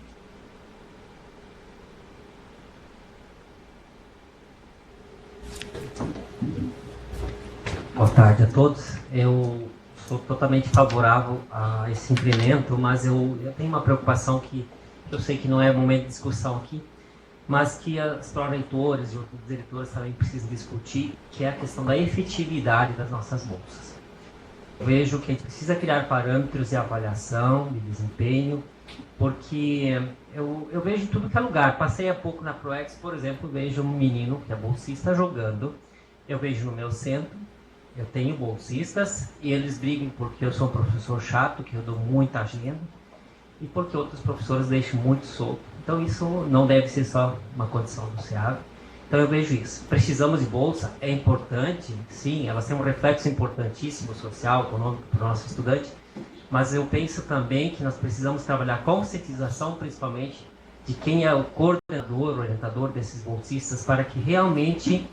Boa tarde a todos. Eu sou totalmente favorável a esse incremento, mas eu tenho uma preocupação que eu sei que não é momento de discussão aqui, mas que os pró-reitores e outros diretores também precisam discutir, que é a questão da efetividade das nossas bolsas. Eu vejo que a gente precisa criar parâmetros de avaliação, de desempenho, porque eu vejo em tudo que é lugar. Passei há pouco na ProEx, por exemplo, vejo um menino que é bolsista jogando, eu vejo no meu centro, eu tenho bolsistas, e eles brigam porque eu sou um professor chato, que eu dou muita agenda, e porque outros professores deixam muito solto. Então isso não deve ser só uma condição do SEAV. Então eu vejo isso. Precisamos de bolsa, é importante, sim, elas têm um reflexo importantíssimo social, econômico para o nosso estudante, mas eu penso também que nós precisamos trabalhar a conscientização, principalmente, de quem é o coordenador, orientador desses bolsistas, para que realmente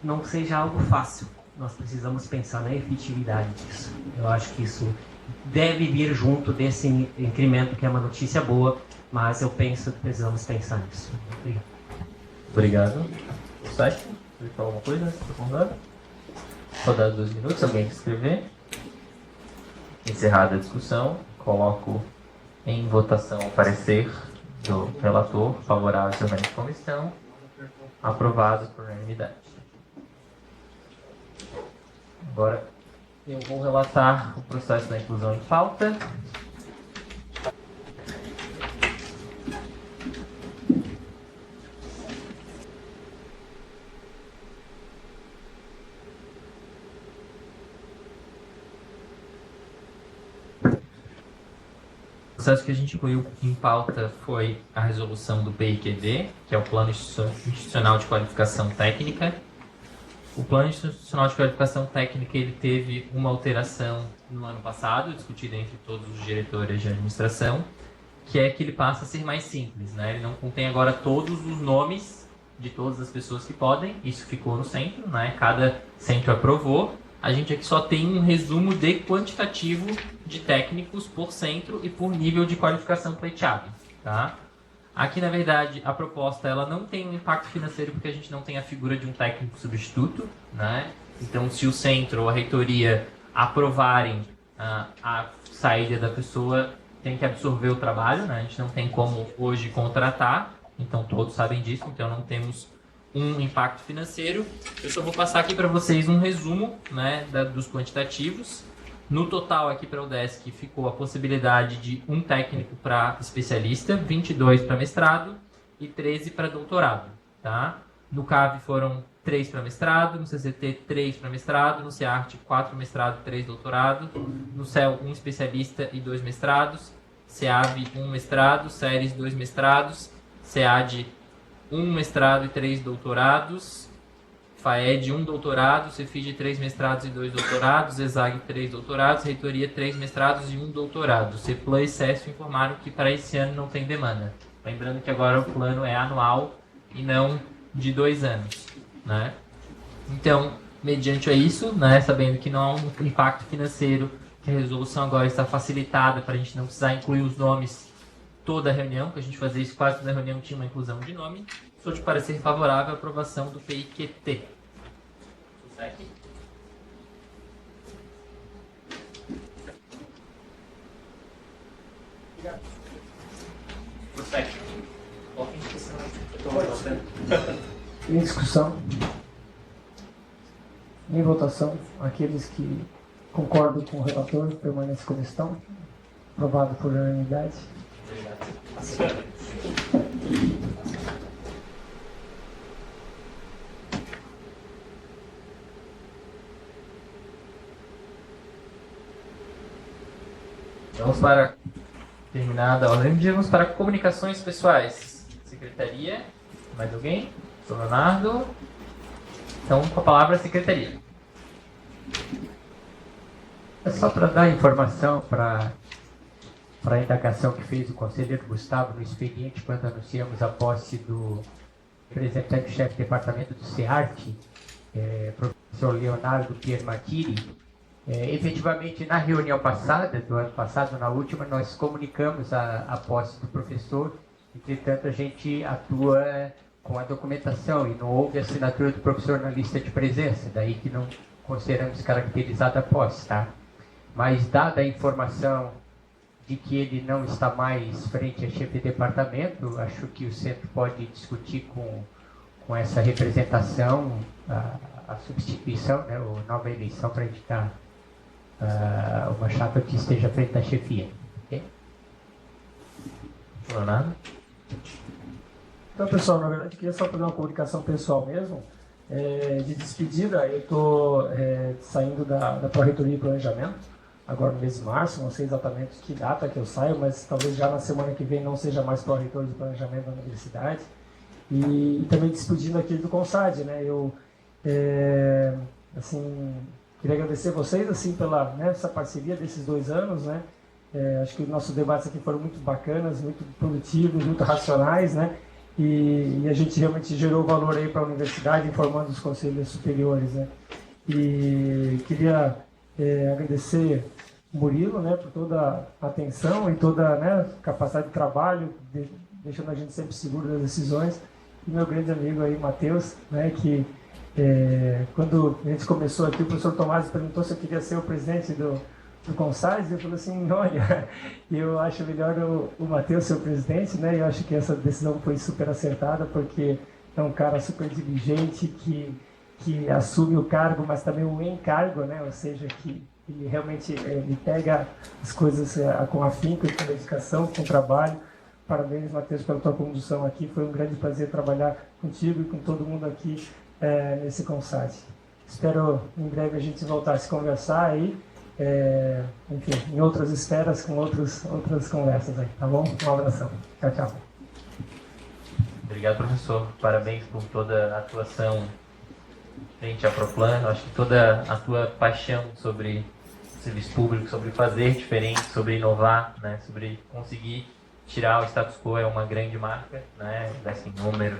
não seja algo fácil. Nós precisamos pensar na efetividade disso. Eu acho que isso deve vir junto desse incremento, que é uma notícia boa, mas eu penso que precisamos pensar nisso. Obrigado. Obrigado. Site, quer falar alguma coisa? Rodada 2 minutos, alguém quer escrever? Encerrada a discussão, coloco em votação o parecer do relator favorável à comissão, aprovado por unanimidade. Agora eu vou relatar o processo da inclusão em pauta. O processo que a gente incluiu em pauta foi a resolução do PIQD, que é o Plano Institucional de Qualificação Técnica. O Plano Institucional de Qualificação Técnica ele teve uma alteração no ano passado, discutida entre todos os diretores de administração, que é que ele passa a ser mais simples, né? Ele não contém agora todos os nomes de todas as pessoas que podem, isso ficou no centro, né? Cada centro aprovou. A gente aqui só tem um resumo de quantitativo de técnicos por centro e por nível de qualificação pleiteado, tá? Aqui, na verdade, a proposta ela não tem um impacto financeiro porque a gente não tem a figura de um técnico substituto, né? Então, se o centro ou a reitoria aprovarem a saída da pessoa, tem que absorver o trabalho, né? A gente não tem como hoje contratar, então todos sabem disso, então não temos um impacto financeiro. Eu só vou passar aqui para vocês um resumo, né, dos quantitativos. No total aqui para o UDESC ficou a possibilidade de um técnico para especialista, 22 para mestrado e 13 para doutorado, tá? No CAV foram 3 para mestrado, no CCT 3 para mestrado, no CEART 4 mestrado e 3 doutorado, no CEL 1 especialista e 2 mestrados, CEAV 1 mestrado, CERES 2 mestrados, CEAD 1 mestrado e 3 doutorados, FAED 1 doutorado, CEFID 3 mestrados e 2 doutorados, ESAG 3 doutorados, Reitoria 3 mestrados e 1 doutorado. CEPLAN e CESF informaram que para esse ano não tem demanda. Lembrando que agora o plano é anual e não de 2 anos, né? Então, mediante a isso, né, sabendo que não há um impacto financeiro que a resolução agora está facilitada para a gente não precisar incluir os nomes toda a reunião, que a gente fazia isso quase toda a reunião, tinha uma inclusão de nome. Sou de parecer favorável à aprovação do PIQT. Em discussão, em votação, aqueles que concordam com o relator permanecem como estão. Aprovado por unanimidade. Vamos para terminada a ordem do dia, vamos para comunicações pessoais. Secretaria, mais alguém? Sou Leonardo. Então, com a palavra a secretaria. É só para dar informação para a indagação que fez o conselheiro Gustavo no expediente quando anunciamos a posse do representante-chefe do departamento do SEART, professor Leonardo Piermatiri. Efetivamente, na reunião passada, do ano passado, na última, nós comunicamos a posse do professor. Entretanto, a gente atua com a documentação e não houve assinatura do professor na lista de presença, daí que não consideramos caracterizada a posse, tá? Mas, dada a informação de que ele não está mais frente a chefe de departamento, acho que o centro pode discutir com essa representação a substituição, né, ou nova eleição para indicar uma chapa que esteja frente à chefia. Okay? Leonardo? Então, pessoal, na verdade, eu queria só fazer uma comunicação pessoal mesmo, de despedida. Eu estou saindo da Pró-Reitoria de Planejamento, agora no mês de março, não sei exatamente que data que eu saio, mas talvez já na semana que vem não seja mais Pró-Reitor de Planejamento da Universidade. E também despedindo aqui do CONSAD, né? Eu, assim, queria agradecer vocês, assim, pela essa parceria desses 2 anos, né? Acho que os nossos debates aqui foram muito bacanas, muito produtivos, muito racionais, né? E a gente realmente gerou valor aí para a universidade, informando os conselhos superiores, né? E queria agradecer o Murilo, né, por toda a atenção e toda a capacidade de trabalho, deixando a gente sempre seguro das decisões. E meu grande amigo aí, Matheus, né, que quando a gente começou aqui, o professor Tomás perguntou se eu queria ser o presidente do CONSAD, eu falei assim, olha, eu acho melhor o Matheus ser o presidente, né, e eu acho que essa decisão foi super acertada, porque é um cara super diligente, que assume o cargo, mas também o encargo, né, ou seja, que ele realmente ele pega as coisas com afinco, com dedicação, com trabalho. Parabéns, Matheus, pela tua condução aqui, foi um grande prazer trabalhar contigo e com todo mundo aqui nesse CONSAD. Espero em breve a gente voltar a se conversar aí, enfim, em outras esferas, com outras conversas aí, tá bom? Um abração. Tchau, tchau. Obrigado, professor. Parabéns por toda a atuação frente à Proplan. Acho que toda a tua paixão sobre serviço público, sobre fazer diferente, sobre inovar, né, sobre conseguir tirar o status quo é uma grande marca, né, desce em números,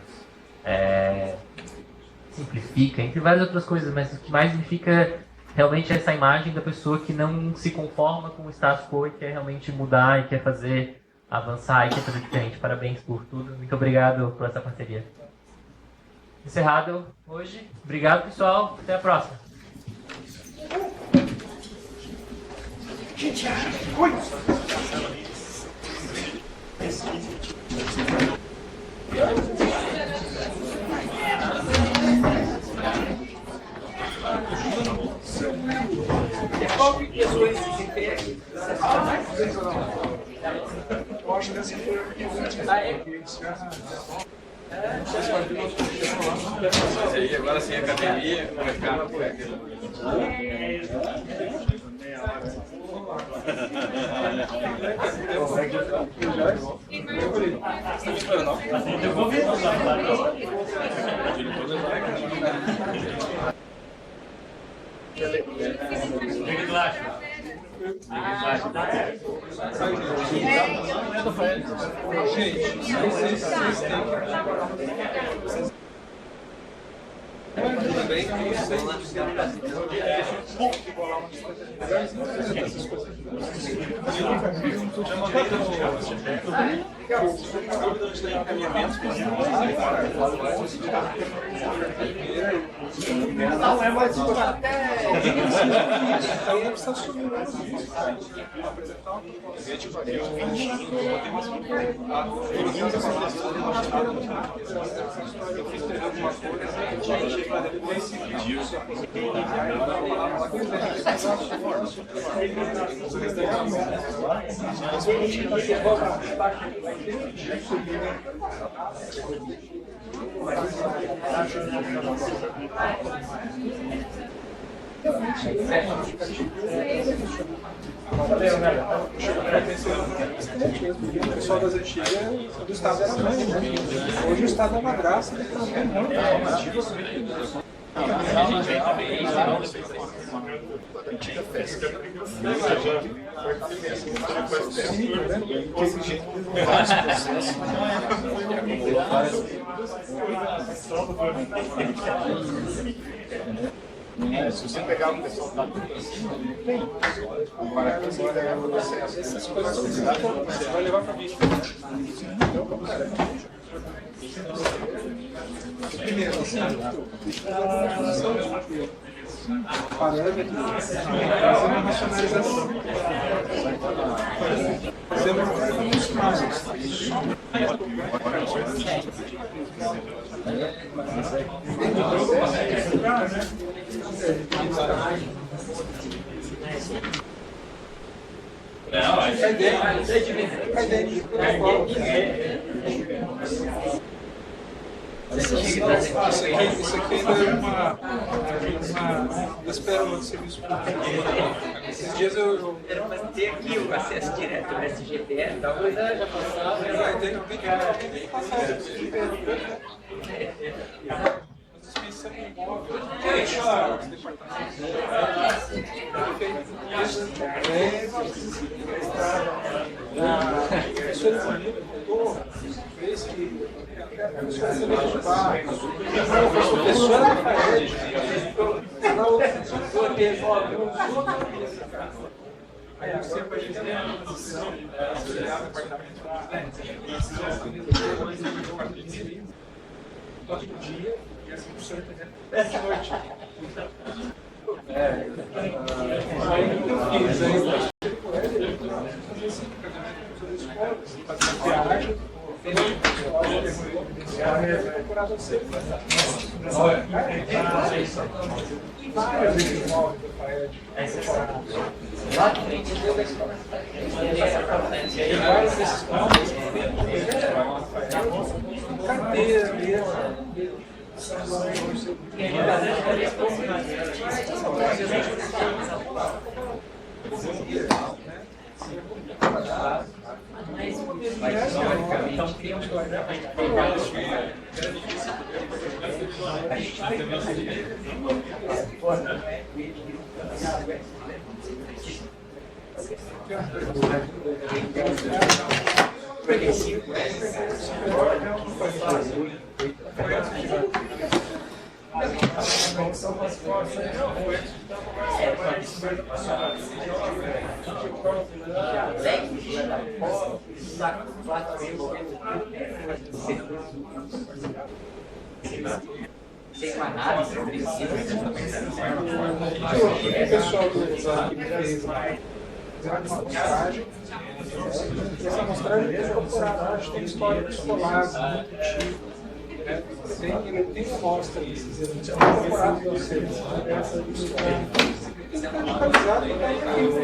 simplifica, entre várias outras coisas, mas o que mais significa realmente é essa imagem da pessoa que não se conforma com o status quo e quer realmente mudar e quer fazer avançar e quer fazer diferente. Parabéns por tudo. Muito obrigado por essa parceria. Encerrado hoje. Obrigado, pessoal. Até a próxima. Eu acho que essa foi a aí agora sim, academia, vai ficar. Tudo bem, Não é mais importante. Então não precisa assumir o apresentar eu fiz alguma coisa para depois o pessoal das antigas do Estado era mãe, né? Hoje o Estado é uma graça, ele também muito antiga festa. Que exigiu vários processos e acumulou várias. Se você pegar um pessoal da tem. Agora, se você pegar um processo, essas coisas você vai levar para mim. Primeiro, assim, parâmetros, fazer uma racionalização. Fazer alguns passos. Isso aqui ainda é uma das pérolas do serviço público. Esses dias eu era para ter aqui o acesso direto ao SGPF, talvez já passava. Tem que passar o SGPF. Dispensando imóvel. Aí você vai ter uma posição auxiliar do departamento do dia e assim o senhor, por exemplo, essa noite. Aí eu fiz, lá de frente deu da escola. E vários desses pontos, carteira mesmo. Então, criamos Tem uma análise precisa. O pessoal do exame fez uma amostragem. Essa amostragem é incorporada, tem histórico escolar, muito antigo. Tem uma amostra desses exames incorporados para vocês. Tem que estar digitalizado e está aqui mesmo.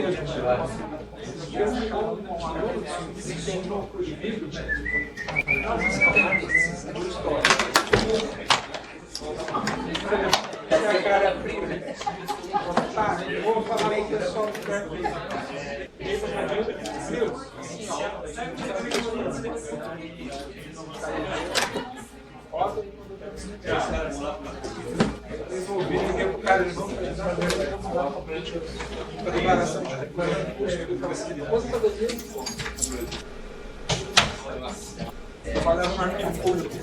Esses dias eu estava com um aluno que tem um grupo de vídeo do histórico. A cara prima. Tá, eu vou falar com o pessoal do Carpe. Desenvolver, liguei pro cara, eles vão fazer declaração de custo do trabalho. Depois cada dia trabalhava no arquivo público.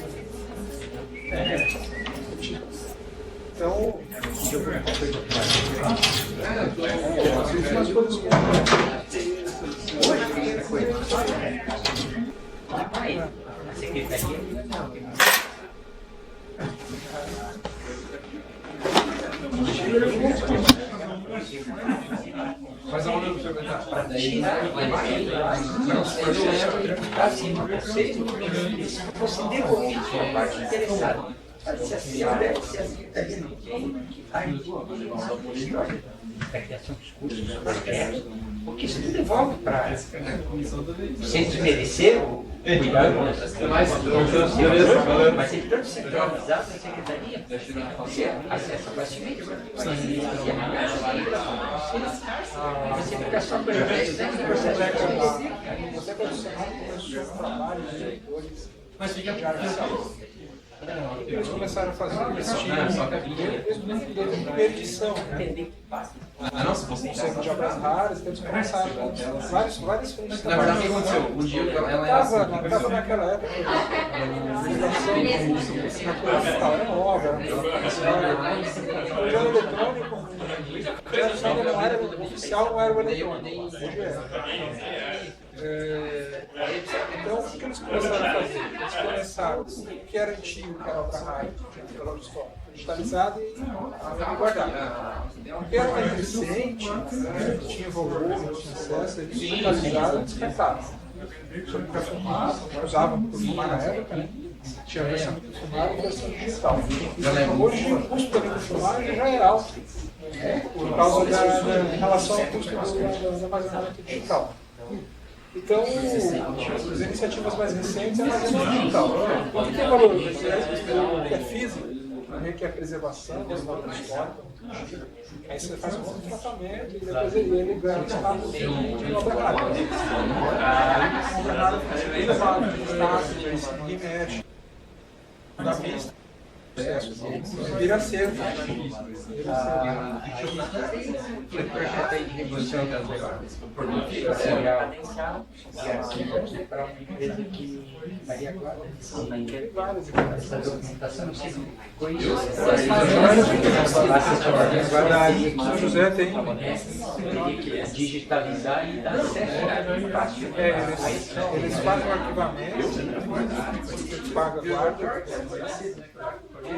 Então, umas coisas Mas aonde eu vou perguntar? Você devolve sua parte interessada. Se a secretaria não tem, a criação dos cursos, dos projetos, porque isso tudo devolve para sem desmerecer o cuidado com outras coisas. Mas se tanto centralizar para a secretaria, você acessa facilmente. Você fica só por exemplo, dentro do processo de você profissional começou o trabalho de leitores, mas fica eles começaram a fazer primeira edição, né? Nossa, você de obras raras, então eles começaram várias frentes de trabalho. Na verdade, o que aconteceu? Um dia ela era assim. Estava naquela época, a legislação digital era nova, era o jornal eletrônico, não era oficial, não era o eletrônico, hoje é. Então, o que eles começaram a fazer? Eles começaram o que era antigo, que era obra rara, digitalizado e guardado. O que era mais recente, tinha volume, tinha acesso, eles digitalizaram e descartaram. Sobre perfumado, usavam perfumar na época, né? Tinha a versão de perfumado e a versão digital. Hoje o custo da perfumagem já é alto, por causa em relação ao custo do armazenamento digital. Então, as iniciativas mais recentes é mais digital. O que é valor? O que é físico, que é a preservação, o valor histórico. Aí você faz um outro tratamento e depois ele ganha o status de obra rara. A obra rara fica elevado, ninguém mexe. Da vista. Vira acervo. O projeto aí de revolução das para uma empresa que Maria Clara essa documentação, não sei se foi isso. São José tem. Digitalizar e dar acesso fácil. Eles pagam o arquivamento, eles pagam a guarda. E